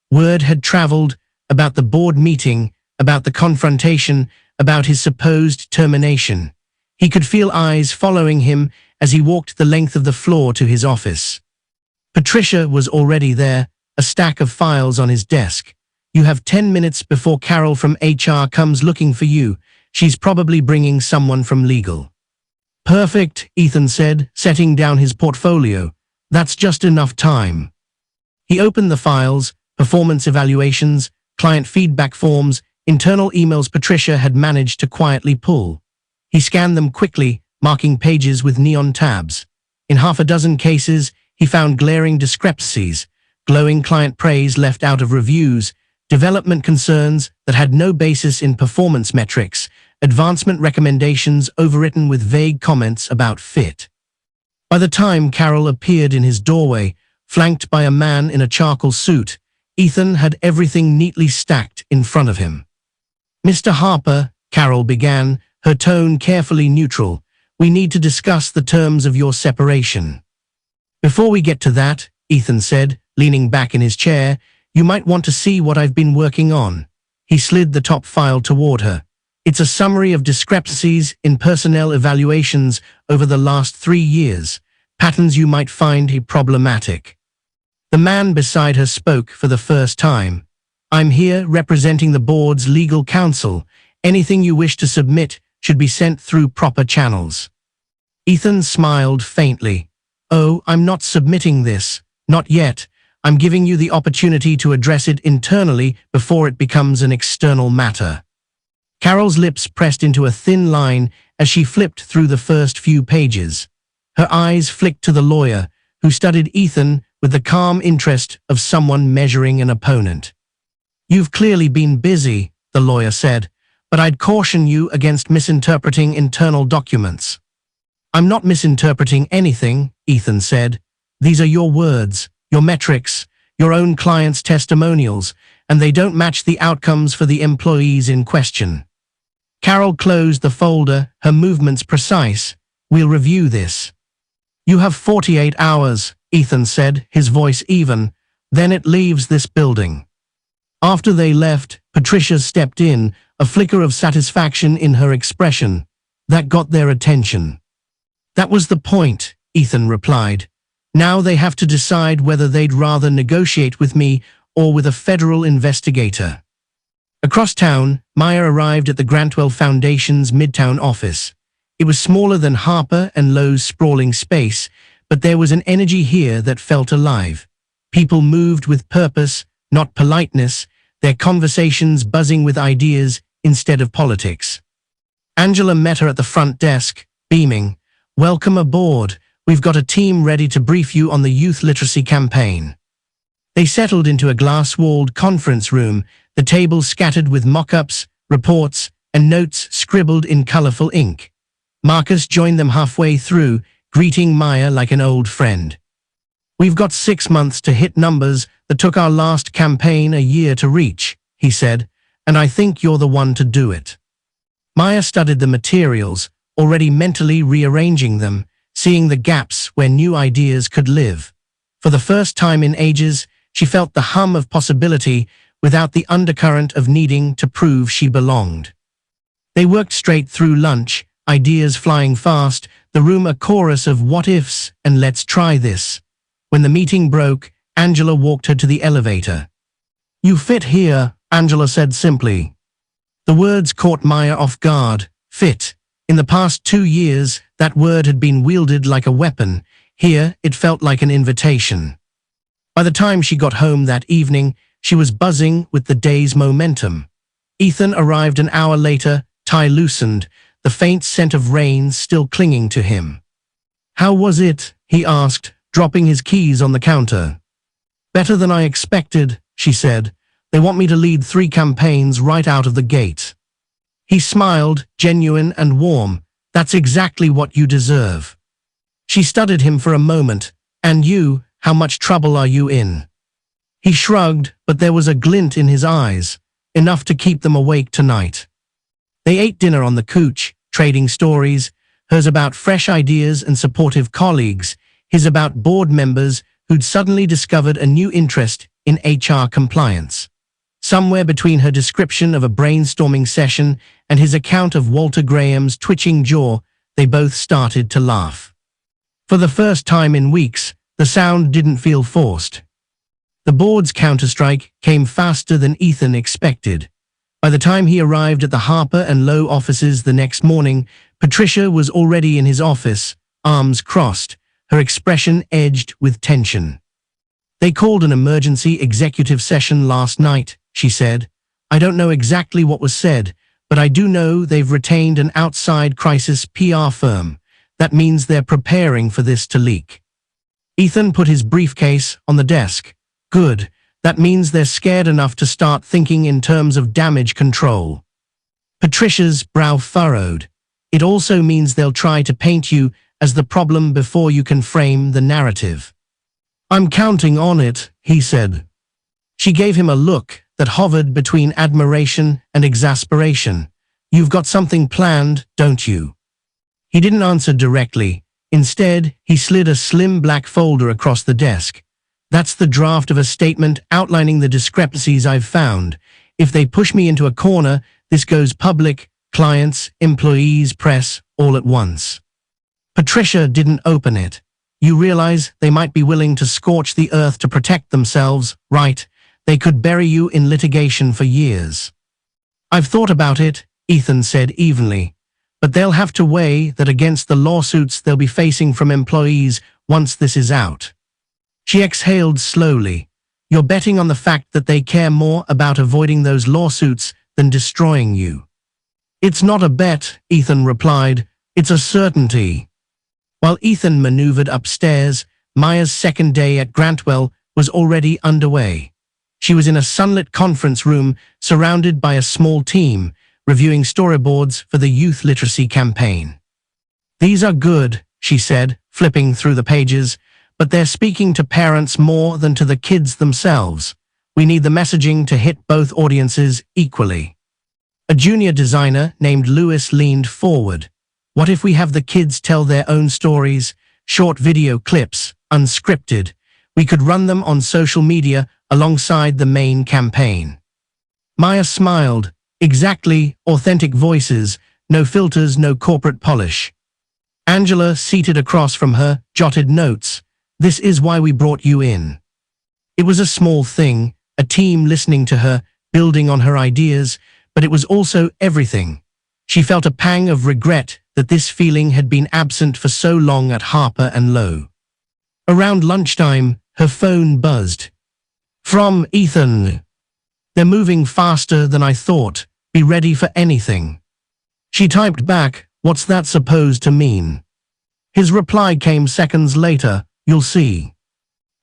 Word had traveled about the board meeting, about the confrontation, about his supposed termination. He could feel eyes following him as he walked the length of the floor to his office. Patricia was already there, a stack of files on his desk. "You have 10 minutes before Carol from HR comes looking for you. She's probably bringing someone from legal." "Perfect," Ethan said, setting down his portfolio. "That's just enough time." He opened the files, performance evaluations, client feedback forms, internal emails Patricia had managed to quietly pull. He scanned them quickly, marking pages with neon tabs. In half a dozen cases, he found glaring discrepancies, glowing client praise left out of reviews, development concerns that had no basis in performance metrics, advancement recommendations overwritten with vague comments about fit. By the time Carol appeared in his doorway, flanked by a man in a charcoal suit, Ethan had everything neatly stacked in front of him. "Mr. Harper," Carol began, her tone carefully neutral, "we need to discuss the terms of your separation." "Before we get to that," Ethan said, leaning back in his chair, "you might want to see what I've been working on." He slid the top file toward her. "It's a summary of discrepancies in personnel evaluations over the last 3 years, patterns you might find problematic." The man beside her spoke for the first time. "I'm here representing the board's legal counsel. Anything you wish to submit should be sent through proper channels." Ethan smiled faintly. "Oh, I'm not submitting this. Not yet. I'm giving you the opportunity to address it internally before it becomes an external matter." Carol's lips pressed into a thin line as she flipped through the first few pages. Her eyes flicked to the lawyer, who studied Ethan with the calm interest of someone measuring an opponent. "You've clearly been busy," the lawyer said, "but I'd caution you against misinterpreting internal documents." "I'm not misinterpreting anything," Ethan said. "These are your words, your metrics, your own clients' testimonials, and they don't match the outcomes for the employees in question. Carol closed the folder, her movements precise. We'll review this. You have 48 hours, Ethan said, his voice even. Then it leaves this building. After they left, Patricia stepped in, a flicker of satisfaction in her expression. That got their attention. That was the point, Ethan replied. Now they have to decide whether they'd rather negotiate with me or with a federal investigator. Across town, Maya arrived at the Grantwell Foundation's Midtown office. It was smaller than Harper and Lowe's sprawling space, but there was an energy here that felt alive. People moved with purpose, not politeness, their conversations buzzing with ideas instead of politics. Angela met her at the front desk, beaming. Welcome aboard. We've got a team ready to brief you on the youth literacy campaign. They settled into a glass-walled conference room, the tables scattered with mock-ups, reports, and notes scribbled in colorful ink. Marcus joined them halfway through, greeting Maya like an old friend. We've got 6 months to hit numbers that took our last campaign a year to reach, he said, and I think you're the one to do it. Maya studied the materials, already mentally rearranging them, seeing the gaps where new ideas could live. For the first time in ages, she felt the hum of possibility without the undercurrent of needing to prove she belonged. They worked straight through lunch, ideas flying fast, the room a chorus of what-ifs and let's try this. When the meeting broke, Angela walked her to the elevator. You fit here, Angela said simply. The words caught Maya off guard. Fit. In the past 2 years, that word had been wielded like a weapon. Here, it felt like an invitation. By the time she got home that evening, she was buzzing with the day's momentum. Ethan arrived an hour later, tie loosened, the faint scent of rain still clinging to him. How was it? He asked, dropping his keys on the counter. Better than I expected, she said. They want me to lead 3 campaigns right out of the gate. He smiled, genuine and warm. That's exactly what you deserve. She studied him for a moment. And you, how much trouble are you in? He shrugged, but there was a glint in his eyes, enough to keep them awake tonight. They ate dinner on the couch, trading stories, hers about fresh ideas and supportive colleagues, his about board members who'd suddenly discovered a new interest in HR compliance. Somewhere between her description of a brainstorming session and his account of Walter Graham's twitching jaw, they both started to laugh. For the first time in weeks, the sound didn't feel forced. The board's counterstrike came faster than Ethan expected. By the time he arrived at the Harper and Lowe offices the next morning, Patricia was already in his office, arms crossed, her expression edged with tension. They called an emergency executive session last night, she said. I don't know exactly what was said, but I do know they've retained an outside crisis PR firm. That means they're preparing for this to leak. Ethan put his briefcase on the desk. Good. That means they're scared enough to start thinking in terms of damage control. Patricia's brow furrowed. It also means they'll try to paint you as the problem before you can frame the narrative. I'm counting on it, he said. She gave him a look that hovered between admiration and exasperation. You've got something planned, don't you? He didn't answer directly. Instead, he slid a slim black folder across the desk. That's the draft of a statement outlining the discrepancies I've found. If they push me into a corner, this goes public, clients, employees, press, all at once. Patricia didn't open it. You realize they might be willing to scorch the earth to protect themselves, right? They could bury you in litigation for years. I've thought about it, Ethan said evenly. But they'll have to weigh that against the lawsuits they'll be facing from employees once this is out. She exhaled slowly. You're betting on the fact that they care more about avoiding those lawsuits than destroying you. It's not a bet, Ethan replied. It's a certainty. While Ethan maneuvered upstairs, Maya's second day at Grantwell was already underway. She was in a sunlit conference room surrounded by a small team, reviewing storyboards for the youth literacy campaign. These are good, she said, flipping through the pages, but they're speaking to parents more than to the kids themselves. We need the messaging to hit both audiences equally. A junior designer named Lewis leaned forward. What if we have the kids tell their own stories, short video clips, unscripted? We could run them on social media alongside the main campaign. Maya smiled. Exactly, authentic voices, no filters, no corporate polish. Angela, seated across from her, jotted notes. This is why we brought you in. It was a small thing, a team listening to her, building on her ideas, but it was also everything. She felt a pang of regret that this feeling had been absent for so long at Harper and Lowe. Around lunchtime, her phone buzzed. From Ethan. They're moving faster than I thought. Be ready for anything. She typed back, what's that supposed to mean? His reply came seconds later, you'll see.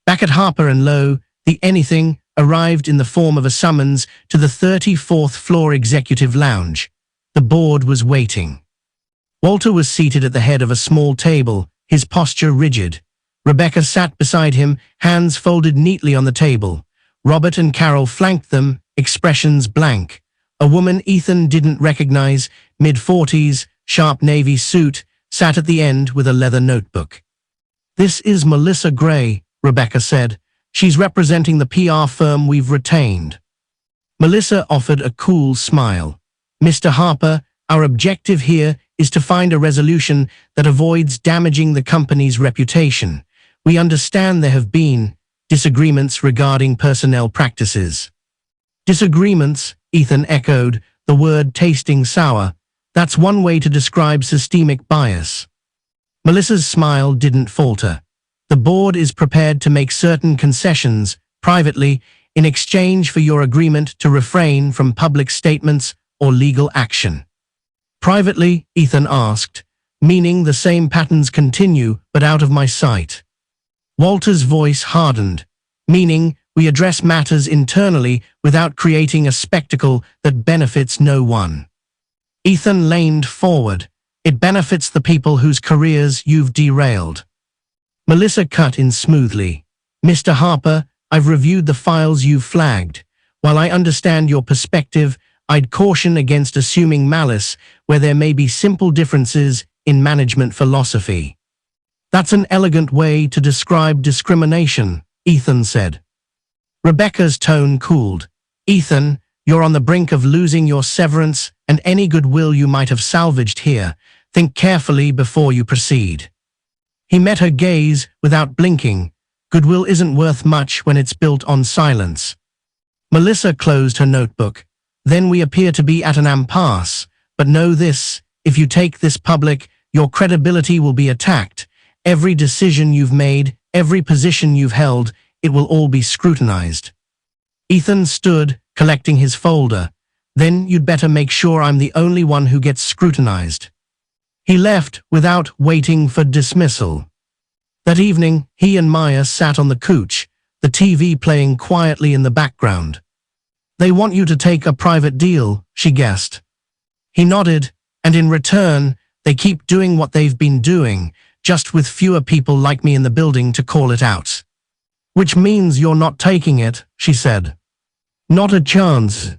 Back at Harper and Lowe, the anything arrived in the form of a summons to the 34th floor executive lounge. The board was waiting. Walter was seated at the head of a small table, his posture rigid. Rebecca sat beside him, hands folded neatly on the table. Robert and Carol flanked them, expressions blank. A woman Ethan didn't recognize, mid-40s, sharp navy suit, sat at the end with a leather notebook. This is Melissa Gray, Rebecca said. She's representing the PR firm we've retained. Melissa offered a cool smile. Mr. Harper, our objective here is to find a resolution that avoids damaging the company's reputation. We understand there have been disagreements regarding personnel practices. Disagreements, Ethan echoed, the word tasting sour. That's one way to describe systemic bias. Melissa's smile didn't falter. The board is prepared to make certain concessions, privately, in exchange for your agreement to refrain from public statements or legal action. Privately, Ethan asked, meaning the same patterns continue, but out of my sight. Walter's voice hardened, meaning we address matters internally without creating a spectacle that benefits no one. Ethan leaned forward. It benefits the people whose careers you've derailed. Melissa cut in smoothly. Mr. Harper, I've reviewed the files you've flagged. While I understand your perspective, I'd caution against assuming malice where there may be simple differences in management philosophy. That's an elegant way to describe discrimination, Ethan said. Rebecca's tone cooled. Ethan, you're on the brink of losing your severance and any goodwill you might have salvaged here. Think carefully before you proceed. He met her gaze without blinking. Goodwill isn't worth much when it's built on silence. Melissa closed her notebook. Then we appear to be at an impasse. But know this, if you take this public, your credibility will be attacked. Every decision you've made, every position you've held, it will all be scrutinized. Ethan stood, collecting his folder. Then you'd better make sure I'm the only one who gets scrutinized. He left without waiting for dismissal. That evening, he and Maya sat on the couch, the TV playing quietly in the background. They want you to take a private deal, she guessed. He nodded, and in return, they keep doing what they've been doing, just with fewer people like me in the building to call it out. Which means you're not taking it, she said. Not a chance.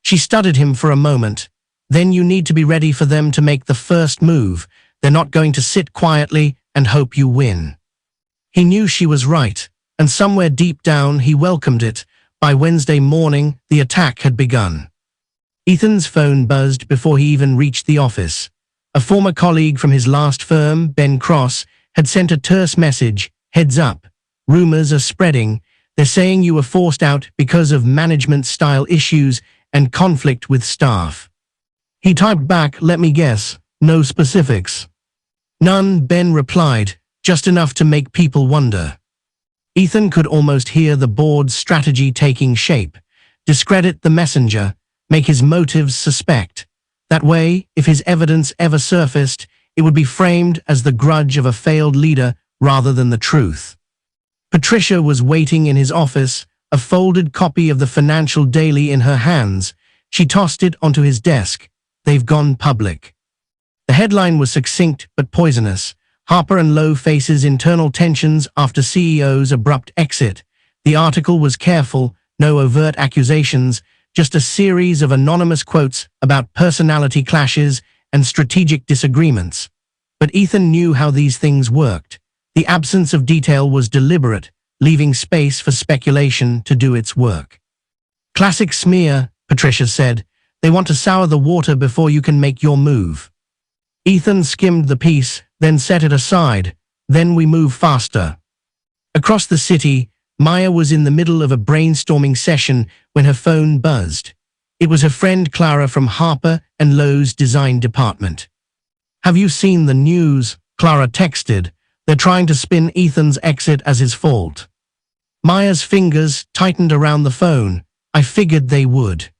She studied him for a moment. Then you need to be ready for them to make the first move. They're not going to sit quietly and hope you win. He knew she was right, and somewhere deep down he welcomed it. By Wednesday morning, the attack had begun. Ethan's phone buzzed before he even reached the office. A former colleague from his last firm, Ben Cross, had sent a terse message, heads up. Rumors are spreading. They're saying you were forced out because of management-style issues and conflict with staff. He typed back, let me guess, no specifics. None, Ben replied, just enough to make people wonder. Ethan could almost hear the board's strategy taking shape. Discredit the messenger, make his motives suspect. That way, if his evidence ever surfaced, it would be framed as the grudge of a failed leader rather than the truth. Patricia was waiting in his office, a folded copy of the Financial Daily in her hands. She tossed it onto his desk. They've gone public. The headline was succinct but poisonous. Harper and Lowe faces internal tensions after CEO's abrupt exit. The article was careful, no overt accusations, just a series of anonymous quotes about personality clashes and strategic disagreements. But Ethan knew how these things worked. The absence of detail was deliberate, leaving space for speculation to do its work. Classic smear, Patricia said. They want to sour the water before you can make your move. Ethan skimmed the piece, then set it aside. Then we move faster. Across the city, Maya was in the middle of a brainstorming session when her phone buzzed. It was her friend Clara from Harper and Lowe's design department. "Have you seen the news?" Clara texted. "They're trying to spin Ethan's exit as his fault." Maya's fingers tightened around the phone. "I figured they would."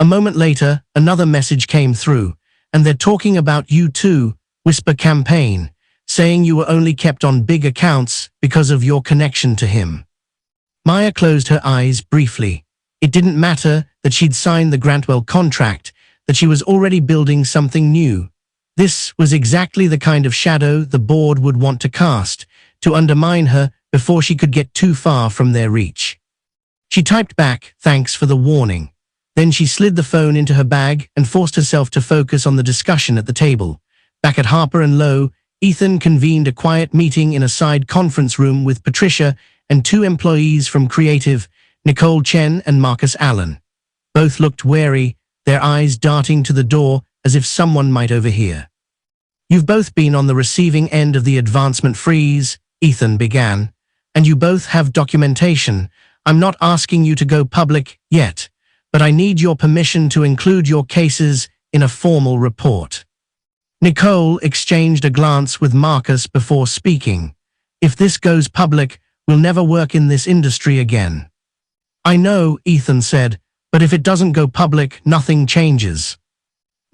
A moment later, another message came through. "And they're talking about you too, Whisper Campaign, saying you were only kept on big accounts because of your connection to him." Maya closed her eyes briefly. It didn't matter that she'd signed the Grantwell contract, that she was already building something new. This was exactly the kind of shadow the board would want to cast, to undermine her before she could get too far from their reach. She typed back, "Thanks for the warning." Then she slid the phone into her bag and forced herself to focus on the discussion at the table. Back at Harper and Lowe, Ethan convened a quiet meeting in a side conference room with Patricia and two employees from Creative, Nicole Chen and Marcus Allen. Both looked wary, their eyes darting to the door as if someone might overhear. "You've both been on the receiving end of the advancement freeze," Ethan began, "and you both have documentation. I'm not asking you to go public yet, but I need your permission to include your cases in a formal report." Nicole exchanged a glance with Marcus before speaking. "If this goes public, we'll never work in this industry again." "I know," Ethan said, "but if it doesn't go public, nothing changes."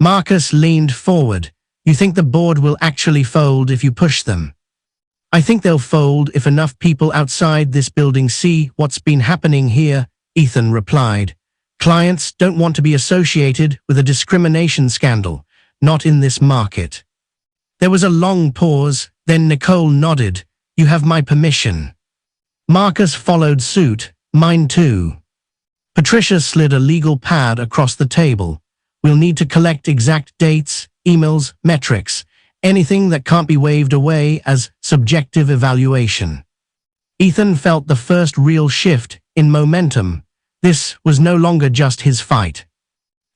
Marcus leaned forward. "You think the board will actually fold if you push them?" "I think they'll fold if enough people outside this building see what's been happening here," Ethan replied. "Clients don't want to be associated with a discrimination scandal, not in this market." There was a long pause, then Nicole nodded. "You have my permission." Marcus followed suit. "Mine too." Patricia slid a legal pad across the table. "We'll need to collect exact dates, emails, metrics, anything that can't be waved away as subjective evaluation." Ethan felt the first real shift in momentum. This was no longer just his fight.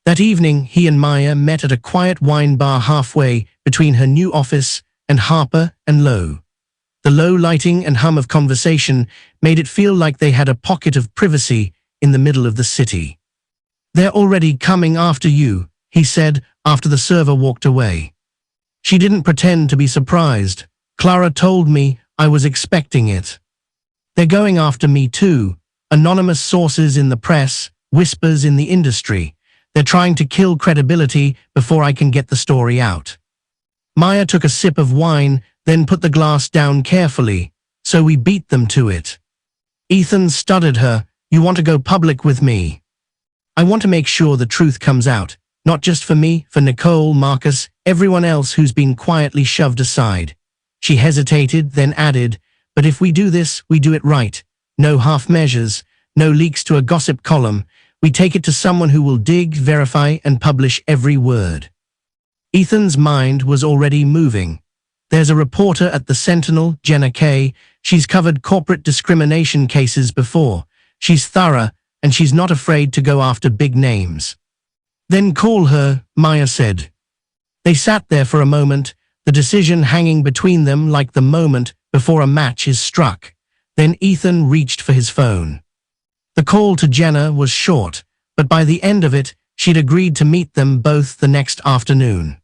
That evening, he and Maya met at a quiet wine bar halfway between her new office and Harper and Lowe. The low lighting and hum of conversation made it feel like they had a pocket of privacy in the middle of the city. "They're already coming after you," he said after the server walked away. She didn't pretend to be surprised. "Clara told me, I was expecting it." "They're going after me too. Anonymous sources in the press, whispers in the industry. They're trying to kill credibility before I can get the story out." Maya took a sip of wine, then put the glass down carefully. "So we beat them to it." Ethan studied her. "You want to go public with me?" "I want to make sure the truth comes out, not just for me, for Nicole, Marcus, everyone else who's been quietly shoved aside." She hesitated, then added, "But if we do this, we do it right. No half measures, no leaks to a gossip column. We take it to someone who will dig, verify, and publish every word." Ethan's mind was already moving. "There's a reporter at the Sentinel, Jenna Kay. She's covered corporate discrimination cases before. She's thorough, and she's not afraid to go after big names." "Then call her," Maya said. They sat there for a moment, the decision hanging between them like the moment before a match is struck. Then Ethan reached for his phone. The call to Jenna was short, but by the end of it, she'd agreed to meet them both the next afternoon.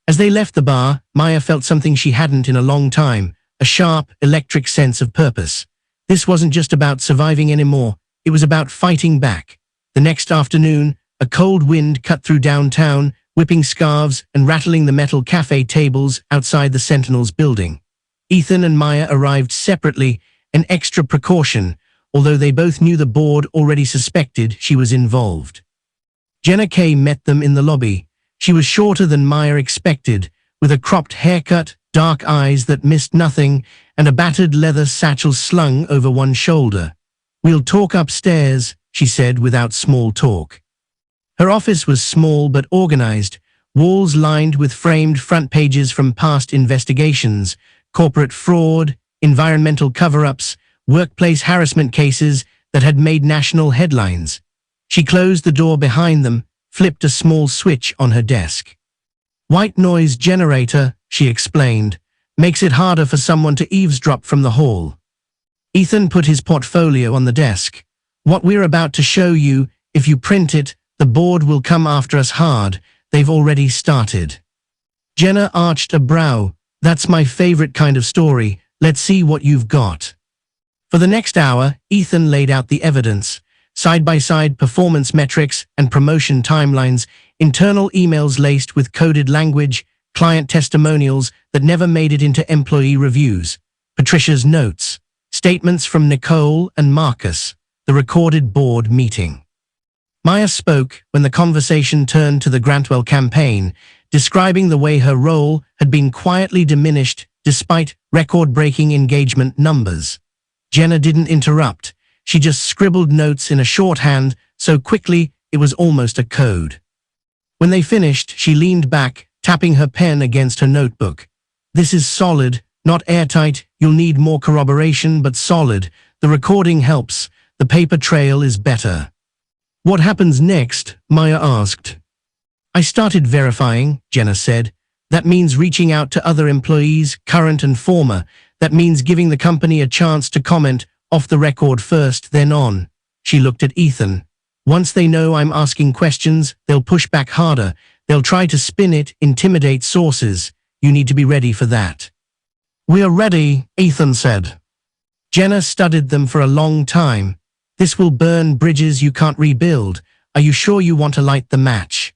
As they left the bar, Maya felt something she hadn't in a long time, a sharp, electric sense of purpose. This wasn't just about surviving anymore, it was about fighting back. The next afternoon, a cold wind cut through downtown, whipping scarves and rattling the metal cafe tables outside the Sentinel's building. Ethan and Maya arrived separately, an extra precaution, although they both knew the board already suspected she was involved. Jenna Kay met them in the lobby. She was shorter than Maya expected, with a cropped haircut, dark eyes that missed nothing, and a battered leather satchel slung over one shoulder. "We'll talk upstairs," she said without small talk. Her office was small but organized, walls lined with framed front pages from past investigations, corporate fraud, environmental cover-ups, workplace harassment cases that had made national headlines. She closed the door behind them, flipped a small switch on her desk. "White noise generator," she explained, "makes it harder for someone to eavesdrop from the hall." Ethan put his portfolio on the desk. "What we're about to show you, if you print it, the board will come after us hard. They've already started." Jenna arched a brow. "That's my favorite kind of story. Let's see what you've got." For the next hour, Ethan laid out the evidence. Side-by-side performance metrics and promotion timelines, internal emails laced with coded language, client testimonials that never made it into employee reviews, Patricia's notes, statements from Nicole and Marcus, the recorded board meeting. Maya spoke when the conversation turned to the Grantwell campaign, describing the way her role had been quietly diminished despite record-breaking engagement numbers. Jenna didn't interrupt. She just scribbled notes in a shorthand so quickly it was almost a code. When they finished, she leaned back, tapping her pen against her notebook. "This is solid, not airtight. You'll need more corroboration, but solid. The recording helps. The paper trail is better." "What happens next?" Maya asked. "I started verifying," Jenna said. "That means reaching out to other employees, current and former. That means giving the company a chance to comment off the record first, then on." She looked at Ethan. "Once they know I'm asking questions, they'll push back harder. They'll try to spin it, intimidate sources. You need to be ready for that." "We're ready," Ethan said. Jenna studied them for a long time. "This will burn bridges you can't rebuild. Are you sure you want to light the match?"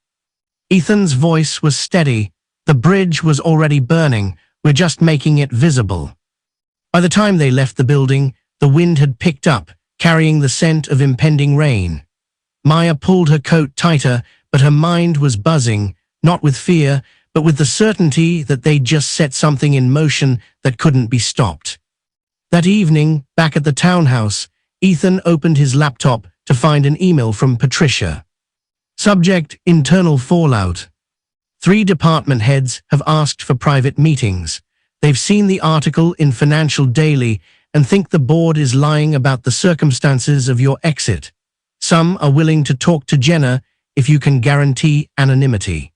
Ethan's voice was steady. "The bridge was already burning. We're just making it visible." By the time they left the building, the wind had picked up, carrying the scent of impending rain. Maya pulled her coat tighter, but her mind was buzzing, not with fear, but with the certainty that they'd just set something in motion that couldn't be stopped. That evening, back at the townhouse, Ethan opened his laptop to find an email from Patricia. Subject: internal fallout. 3 department heads have asked for private meetings. They've seen the article in Financial Daily and think the board is lying about the circumstances of your exit. Some are willing to talk to Jenna if you can guarantee anonymity.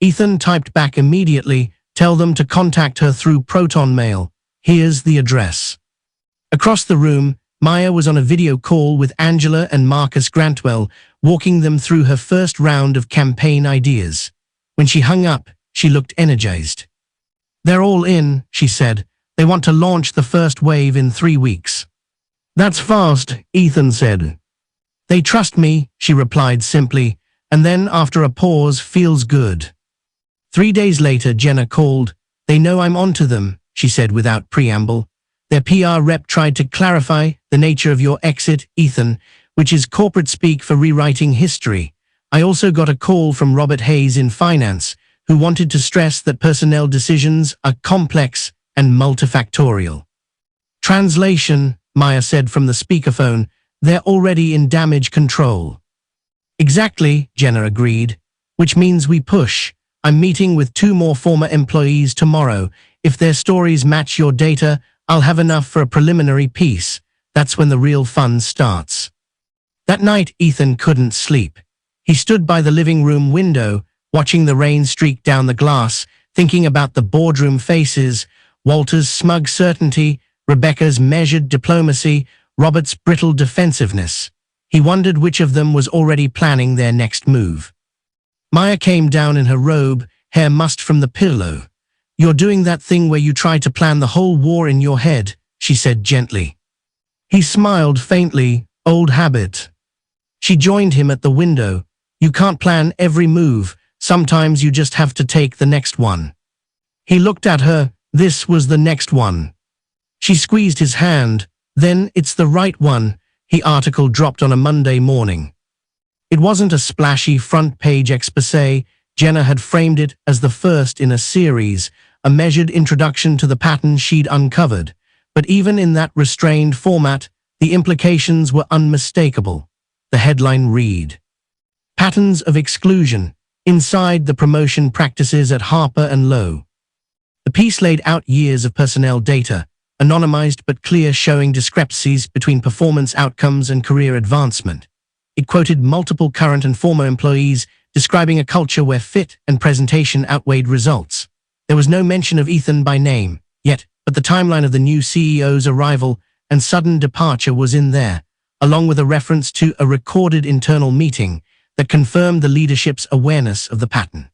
Ethan typed back immediately, "Tell them to contact her through Proton Mail. Here's the address." Across the room, Maya was on a video call with Angela and Marcus Grantwell, walking them through her first round of campaign ideas. When she hung up, she looked energized. "They're all in," she said. "They want to launch the first wave in 3 weeks." "That's fast," Ethan said. "They trust me," she replied simply, and then, after a pause, "feels good." 3 days later, Jenna called. "They know I'm onto them," she said without preamble. "Their PR rep tried to clarify the nature of your exit, Ethan, which is corporate speak for rewriting history. I also got a call from Robert Hayes in finance, who wanted to stress that personnel decisions are complex and multifactorial." Translation, Maya said from the speakerphone, "They're already in damage control." "Exactly," Jenna agreed, "which means we push. I'm meeting with 2 more former employees tomorrow. If their stories match your data, I'll have enough for a preliminary piece. That's when the real fun starts." That night, Ethan couldn't sleep. He stood by the living room window, watching the rain streak down the glass, thinking about the boardroom faces, Walter's smug certainty, Rebecca's measured diplomacy, Robert's brittle defensiveness. He wondered which of them was already planning their next move. Maya came down in her robe, hair mussed from the pillow. "You're doing that thing where you try to plan the whole war in your head," she said gently. He smiled faintly. "Old habit." She joined him at the window. "You can't plan every move. Sometimes you just have to take the next one." He looked at her. This was the next one. She squeezed his hand. "Then it's the right one." The article dropped on a Monday morning. It wasn't a splashy front-page exposé. Jenna had framed it as the first in a series, a measured introduction to the pattern she'd uncovered. But even in that restrained format, the implications were unmistakable. The headline read, "Patterns of Exclusion Inside the Promotion Practices at Harper & Lowe." The piece laid out years of personnel data, anonymized but clear, showing discrepancies between performance outcomes and career advancement. It quoted multiple current and former employees, describing a culture where fit and presentation outweighed results. There was no mention of Ethan by name, yet, but the timeline of the new CEO's arrival and sudden departure was in there, along with a reference to a recorded internal meeting that confirmed the leadership's awareness of the pattern.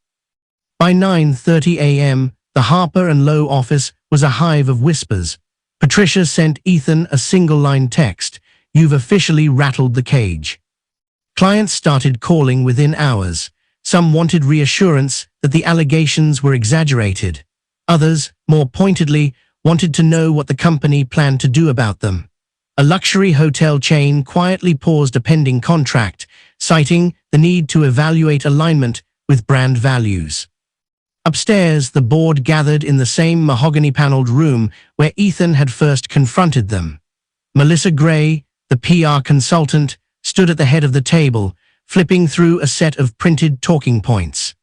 By 9:30 a.m., the Harper & Lowe office was a hive of whispers. Patricia sent Ethan a single-line text, "You've officially rattled the cage." Clients started calling within hours. Some wanted reassurance that the allegations were exaggerated. Others, more pointedly, wanted to know what the company planned to do about them. A luxury hotel chain quietly paused a pending contract, citing the need to evaluate alignment with brand values. Upstairs, the board gathered in the same mahogany-paneled room where Ethan had first confronted them. Melissa Gray, the PR consultant, stood at the head of the table, flipping through a set of printed talking points.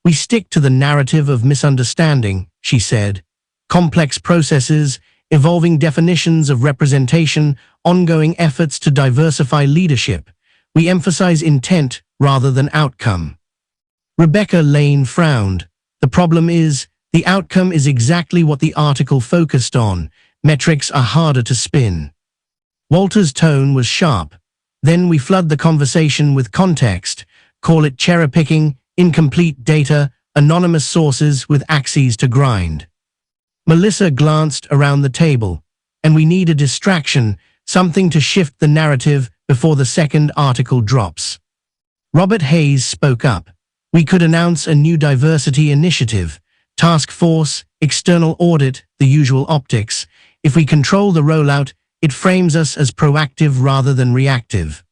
"We stick to the narrative of misunderstanding," she said. "Complex processes, evolving definitions of representation, ongoing efforts to diversify leadership. We emphasize intent rather than outcome." Rebecca Lane frowned. "The problem is, the outcome is exactly what the article focused on. Metrics are harder to spin." Walter's tone was sharp. "Then we flood the conversation with context, call it cherry-picking, incomplete data, anonymous sources with axes to grind." Melissa glanced around the table. "And we need a distraction, something to shift the narrative before the second article drops." Robert Hayes spoke up. "We could announce a new diversity initiative, task force, external audit, the usual optics. If we control the rollout, it frames us as proactive rather than reactive."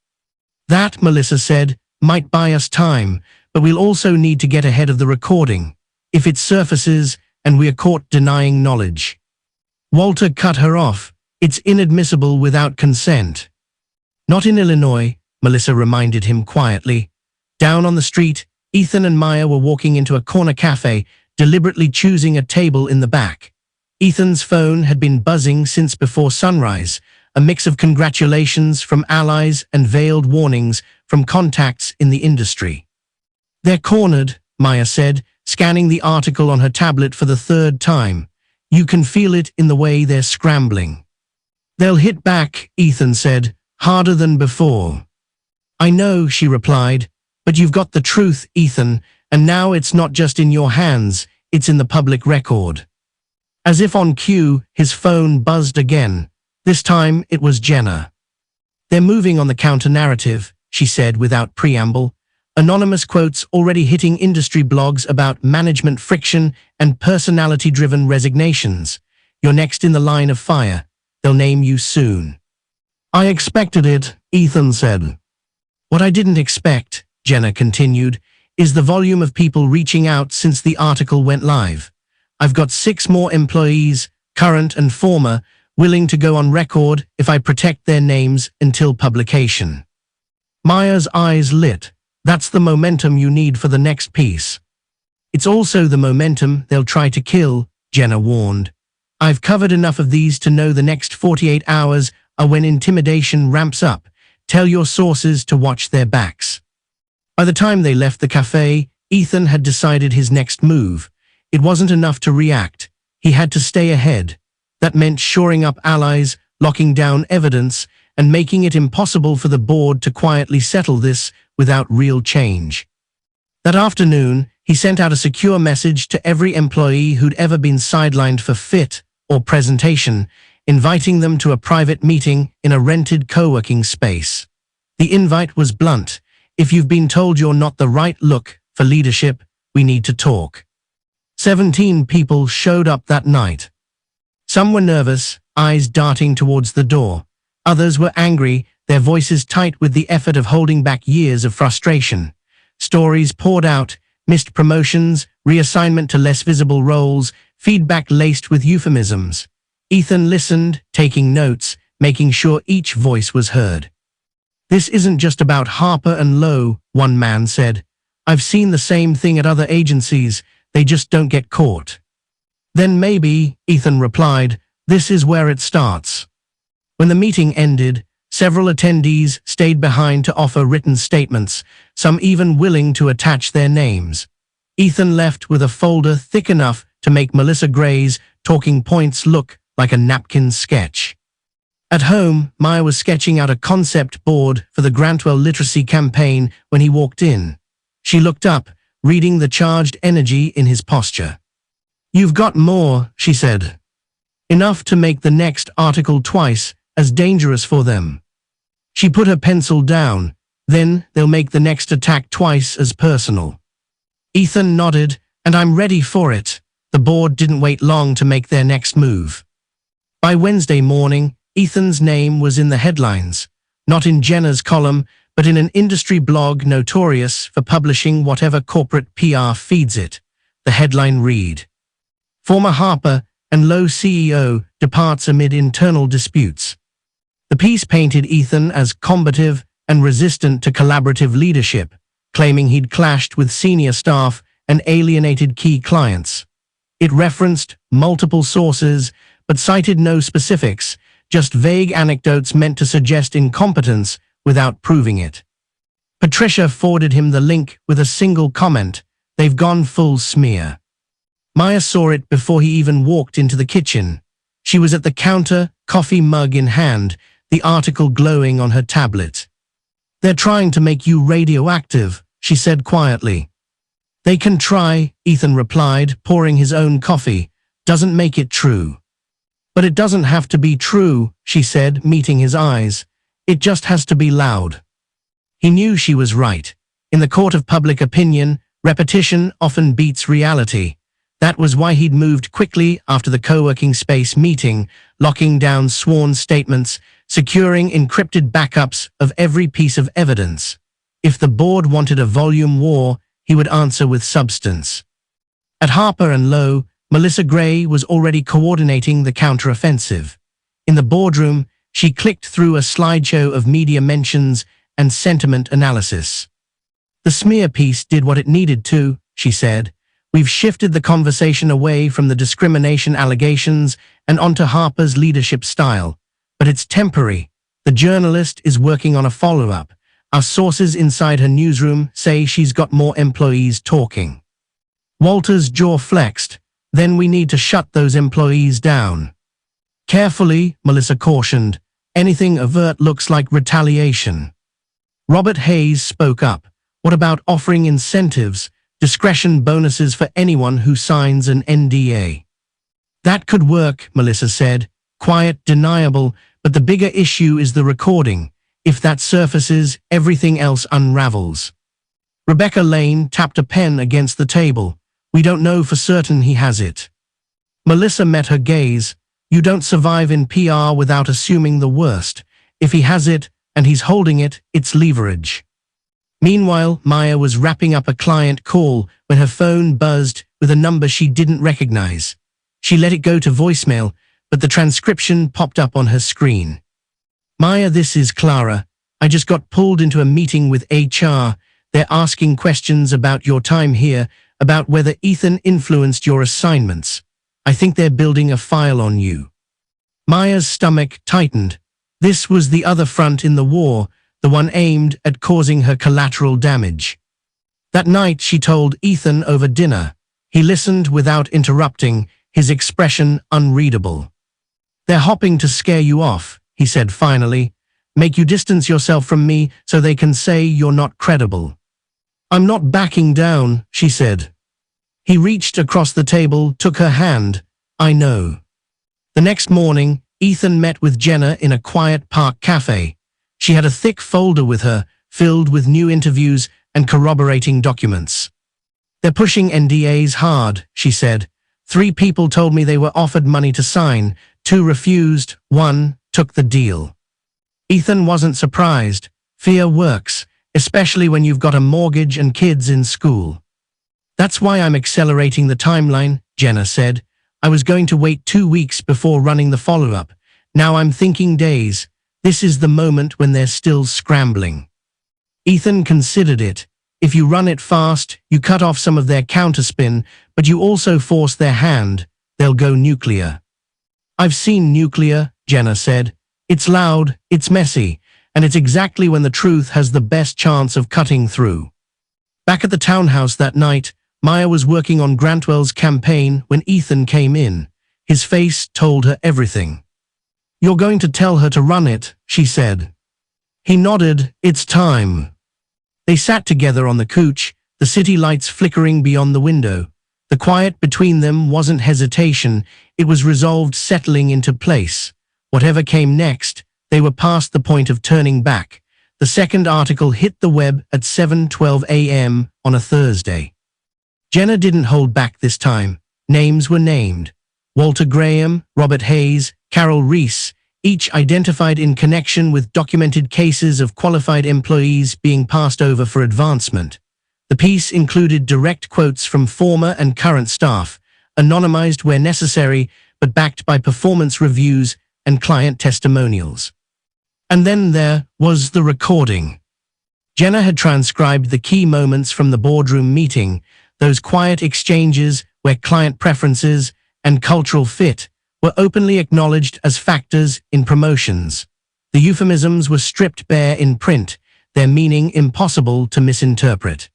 "That," Melissa said, "might buy us time, but we'll also need to get ahead of the recording. If it surfaces and we are caught denying knowledge." Walter cut her off. "It's inadmissible without consent." "Not in Illinois," Melissa reminded him quietly. Down on the street, Ethan and Maya were walking into a corner cafe, deliberately choosing a table in the back. Ethan's phone had been buzzing since before sunrise, a mix of congratulations from allies and veiled warnings from contacts in the industry. "They're cornered," Maya said, scanning the article on her tablet for the third time. "You can feel it in the way they're scrambling." "They'll hit back," Ethan said, "harder than before." "I know," she replied, "but you've got the truth, Ethan, and now it's not just in your hands, it's in the public record." As if on cue, his phone buzzed again. This time it was Jenna. "They're moving on the counter-narrative," she said without preamble. Anonymous quotes already hitting industry blogs about management friction and personality-driven resignations. "You're next in the line of fire. They'll name you soon." "I expected it," Ethan said. "What I didn't expect," Jenna continued, "is the volume of people reaching out since the article went live. I've got 6 more employees, current and former, willing to go on record if I protect their names until publication." Maya's eyes lit. "That's the momentum you need for the next piece." "It's also the momentum they'll try to kill," Jenna warned. "I've covered enough of these to know the next 48 hours are when intimidation ramps up. Tell your sources to watch their backs." By the time they left the cafe, Ethan had decided his next move. It wasn't enough to react. He had to stay ahead. That meant shoring up allies, locking down evidence, and making it impossible for the board to quietly settle this without real change. That afternoon, he sent out a secure message to every employee who'd ever been sidelined for fit or presentation, inviting them to a private meeting in a rented co-working space. The invite was blunt. "If you've been told you're not the right look for leadership, we need to talk." 17 people showed up that night. Some were nervous, eyes darting towards the door. Others were angry, their voices tight with the effort of holding back years of frustration. Stories poured out, missed promotions, reassignment to less visible roles, feedback laced with euphemisms. Ethan listened, taking notes, making sure each voice was heard. "This isn't just about Harper and Lowe," one man said. "I've seen the same thing at other agencies, they just don't get caught." "Then maybe," Ethan replied, "this is where it starts." When the meeting ended, several attendees stayed behind to offer written statements, some even willing to attach their names. Ethan left with a folder thick enough to make Melissa Gray's talking points look like a napkin sketch. At home, Maya was sketching out a concept board for the Grantwell literacy campaign when he walked in. She looked up, reading the charged energy in his posture. "You've got more," she said. "Enough to make the next article twice as dangerous for them." She put her pencil down. "Then they'll make the next attack twice as personal." Ethan nodded, "And I'm ready for it." The board didn't wait long to make their next move. By Wednesday morning, Ethan's name was in the headlines, not in Jenna's column, but in an industry blog notorious for publishing whatever corporate PR feeds it. The headline read, "Former Harper and Lowe CEO departs amid internal disputes." The piece painted Ethan as combative and resistant to collaborative leadership, claiming he'd clashed with senior staff and alienated key clients. It referenced multiple sources, but cited no specifics, just vague anecdotes meant to suggest incompetence without proving it. Patricia forwarded him the link with a single comment, "They've gone full smear." Maya saw it before he even walked into the kitchen. She was at the counter, coffee mug in hand, the article glowing on her tablet. "They're trying to make you radioactive," she said quietly. "They can try," Ethan replied, pouring his own coffee. "Doesn't make it true." "But it doesn't have to be true," she said, meeting his eyes. "It just has to be loud." He knew she was right. In the court of public opinion, repetition often beats reality. That was why he'd moved quickly after the co-working space meeting, locking down sworn statements, securing encrypted backups of every piece of evidence. If the board wanted a volume war, he would answer with substance. At Harper and Lowe, Melissa Gray was already coordinating the counteroffensive. In the boardroom, she clicked through a slideshow of media mentions and sentiment analysis. "The smear piece did what it needed to," she said. "We've shifted the conversation away from the discrimination allegations and onto Harper's leadership style. But it's temporary. The journalist is working on a follow-up. Our sources inside her newsroom say she's got more employees talking." Walter's jaw flexed. "Then we need to shut those employees down." "Carefully," Melissa cautioned. "Anything overt looks like retaliation." Robert Hayes spoke up. "What about offering incentives, discretion bonuses for anyone who signs an NDA?" "That could work," Melissa said. "Quiet, deniable, but the bigger issue is the recording. If that surfaces, everything else unravels." Rebecca Lane tapped a pen against the table. "We don't know for certain he has it." Melissa met her gaze. "You don't survive in PR without assuming the worst. If he has it, and he's holding it, it's leverage." Meanwhile, Maya was wrapping up a client call when her phone buzzed with a number she didn't recognize. She let it go to voicemail, but the transcription popped up on her screen. "Maya, this is Clara. I just got pulled into a meeting with HR. They're asking questions about your time here, about whether Ethan influenced your assignments. I think they're building a file on you." Maya's stomach tightened. This was the other front in the war, the one aimed at causing her collateral damage. That night she told Ethan over dinner. He listened without interrupting, his expression unreadable. "They're hopping to scare you off," he said finally. "Make you distance yourself from me so they can say you're not credible." "I'm not backing down," she said. He reached across the table, took her hand. "I know." The next morning, Ethan met with Jenna in a quiet park cafe. She had a thick folder with her, filled with new interviews and corroborating documents. "They're pushing NDAs hard," she said. "3 people told me they were offered money to sign, 2 refused, 1 took the deal." Ethan wasn't surprised. Fear works, especially when you've got a mortgage and kids in school. "That's why I'm accelerating the timeline," Jenna said. I was going to wait 2 weeks before running the follow-up. Now I'm thinking days. This is the moment when they're still scrambling. Ethan considered it. If you run it fast, you cut off some of their counterspin, but you also force their hand. They'll go nuclear. I've seen nuclear, Jenna said. It's loud, it's messy, and it's exactly when the truth has the best chance of cutting through. Back at the townhouse that night, Maya was working on Grantwell's campaign when Ethan came in. His face told her everything. "You're going to tell her to run it," she said. He nodded. "It's time." They sat together on the couch, the city lights flickering beyond the window. The quiet between them wasn't hesitation, it was resolved settling into place. Whatever came next, they were past the point of turning back. The second article hit the web at 7:12 a.m. on a Thursday. Jenna didn't hold back this time. Names were named. Walter Graham, Robert Hayes, Carol Reese, each identified in connection with documented cases of qualified employees being passed over for advancement. The piece included direct quotes from former and current staff, anonymized where necessary, but backed by performance reviews and client testimonials. And then there was the recording. Jenna had transcribed the key moments from the boardroom meeting, those quiet exchanges where client preferences and cultural fit were openly acknowledged as factors in promotions. The euphemisms were stripped bare in print, their meaning impossible to misinterpret.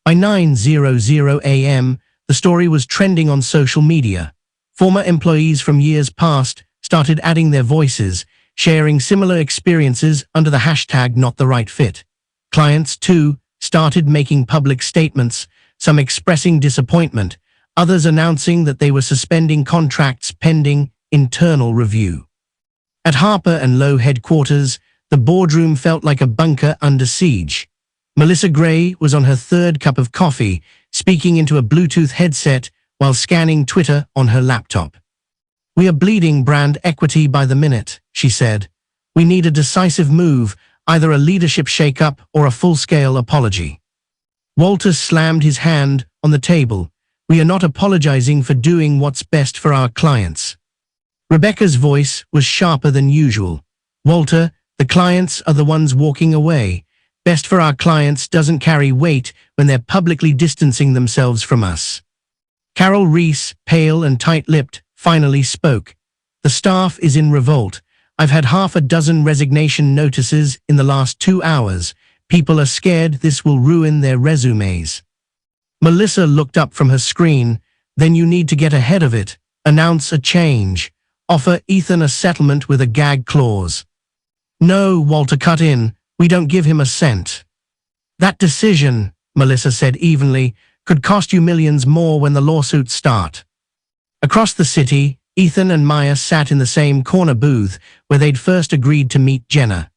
By 9:00 a.m., the story was trending on social media. Former employees from years past started adding their voices, sharing similar experiences under the hashtag #NotTheRightFit. Clients, too, started making public statements, some expressing disappointment, others announcing that they were suspending contracts pending internal review. At Harper & Lowe headquarters, the boardroom felt like a bunker under siege. Melissa Gray was on her third cup of coffee, speaking into a Bluetooth headset while scanning Twitter on her laptop. "We are bleeding brand equity by the minute," she said. "We need a decisive move, either a leadership shakeup or a full-scale apology." Walter slammed his hand on the table. "We are not apologizing for doing what's best for our clients." Rebecca's voice was sharper than usual. "Walter, the clients are the ones walking away. Best for our clients doesn't carry weight when they're publicly distancing themselves from us." Carol Reese, pale and tight-lipped, finally spoke. "The staff is in revolt. I've had half a dozen resignation notices in the last 2 hours. People are scared this will ruin their resumes." Melissa looked up from her screen. "Then you need to get ahead of it. Announce a change. Offer Ethan a settlement with a gag clause." "No," Walter cut in. "We don't give him a cent." "That decision," Melissa said evenly, "could cost you millions more when the lawsuits start." Across the city, Ethan and Maya sat in the same corner booth where they'd first agreed to meet Jenna.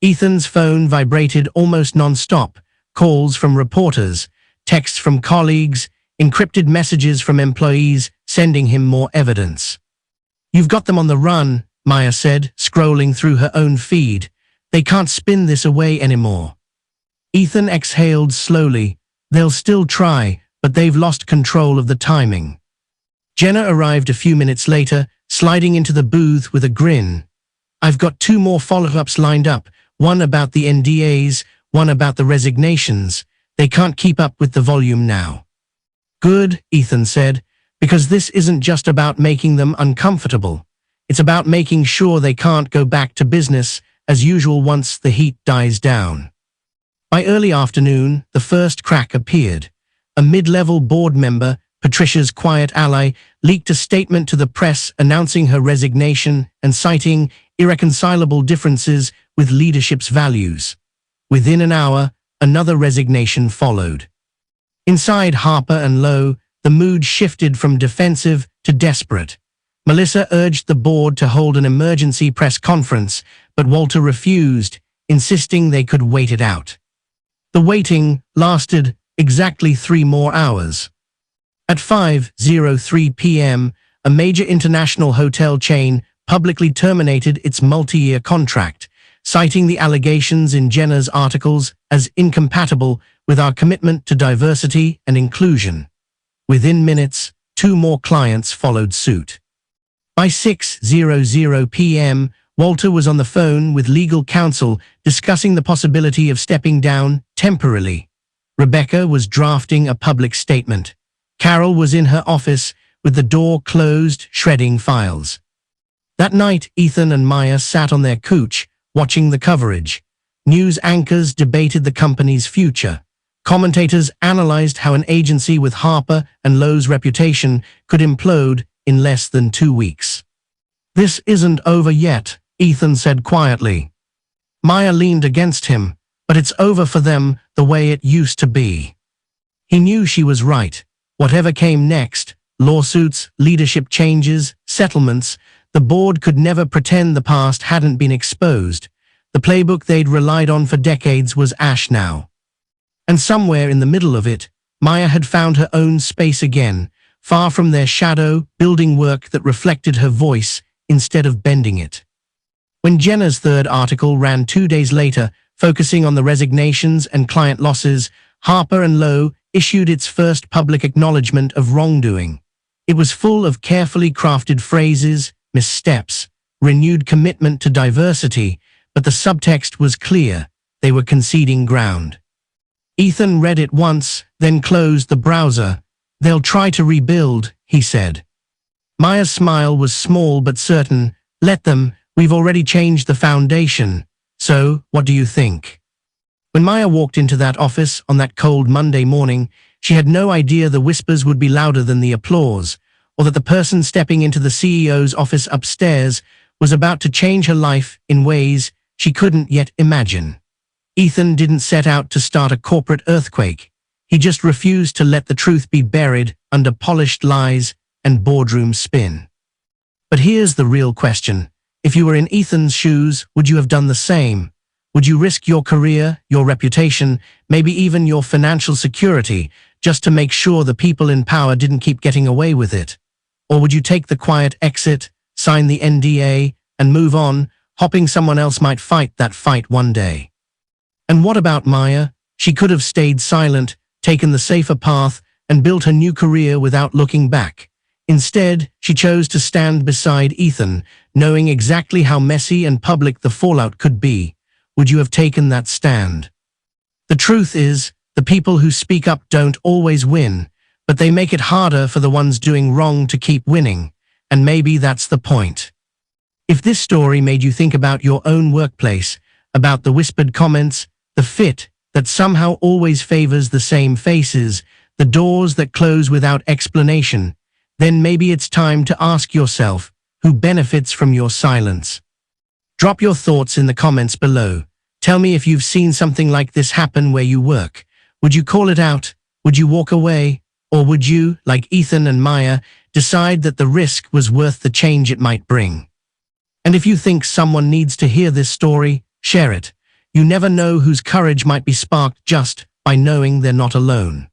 Ethan's phone vibrated almost non-stop, calls from reporters, texts from colleagues, encrypted messages from employees sending him more evidence. "You've got them on the run," Maya said, scrolling through her own feed. "They can't spin this away anymore." Ethan exhaled slowly. "They'll still try, but they've lost control of the timing." Jenna arrived a few minutes later, sliding into the booth with a grin. "I've got 2 more follow-ups lined up, one about the NDAs, one about the resignations. They can't keep up with the volume now." "Good," Ethan said, "because this isn't just about making them uncomfortable. It's about making sure they can't go back to business as usual once the heat dies down." By early afternoon, the first crack appeared. A mid-level board member, Patricia's quiet ally, leaked a statement to the press announcing her resignation and citing irreconcilable differences with leadership's values. Within an hour, another resignation followed. Inside Harper & Lowe, the mood shifted from defensive to desperate. Melissa urged the board to hold an emergency press conference, but Walter refused, insisting they could wait it out. The waiting lasted exactly 3 more hours. At 5:03 p.m., a major international hotel chain publicly terminated its multi-year contract, citing the allegations in Jenna's articles as incompatible with our commitment to diversity and inclusion. Within minutes, 2 more clients followed suit. By 6:00 p.m., Walter was on the phone with legal counsel discussing the possibility of stepping down temporarily. Rebecca was drafting a public statement. Carol was in her office with the door closed, shredding files. That night, Ethan and Maya sat on their couch, watching the coverage. News anchors debated the company's future. Commentators analyzed how an agency with Harper and Lowe's reputation could implode in less than 2 weeks. "This isn't over yet," Ethan said quietly. Maya leaned against him, "But it's over for them the way it used to be." He knew she was right. Whatever came next, lawsuits, leadership changes, settlements, the board could never pretend the past hadn't been exposed. The playbook they'd relied on for decades was ash now. And somewhere in the middle of it, Maya had found her own space again, far from their shadow, building work that reflected her voice instead of bending it. When Jenna's third article ran 2 days later, focusing on the resignations and client losses, Harper and Lowe issued its first public acknowledgement of wrongdoing. It was full of carefully crafted phrases, missteps, renewed commitment to diversity, but the subtext was clear: they were conceding ground. Ethan read it once, then closed the browser. "They'll try to rebuild," he said. Maya's smile was small but certain. "Let them, we've already changed the foundation. So, what do you think?" When Maya walked into that office on that cold Monday morning, she had no idea the whispers would be louder than the applause, or that the person stepping into the CEO's office upstairs was about to change her life in ways she couldn't yet imagine. Ethan didn't set out to start a corporate earthquake. He just refused to let the truth be buried under polished lies and boardroom spin. But here's the real question. If you were in Ethan's shoes, would you have done the same? Would you risk your career, your reputation, maybe even your financial security, just to make sure the people in power didn't keep getting away with it? Or would you take the quiet exit, sign the NDA, and move on, hoping someone else might fight that fight one day? And what about Maya? She could have stayed silent, taken the safer path, and built her new career without looking back. Instead, she chose to stand beside Ethan, knowing exactly how messy and public the fallout could be. Would you have taken that stand? The truth is, the people who speak up don't always win, but they make it harder for the ones doing wrong to keep winning, and maybe that's the point. If this story made you think about your own workplace, about the whispered comments, the fit that somehow always favors the same faces, the doors that close without explanation, then maybe it's time to ask yourself, who benefits from your silence? Drop your thoughts in the comments below. Tell me if you've seen something like this happen where you work. Would you call it out? Would you walk away? Or would you, like Ethan and Maya, decide that the risk was worth the change it might bring? And if you think someone needs to hear this story, share it. You never know whose courage might be sparked just by knowing they're not alone.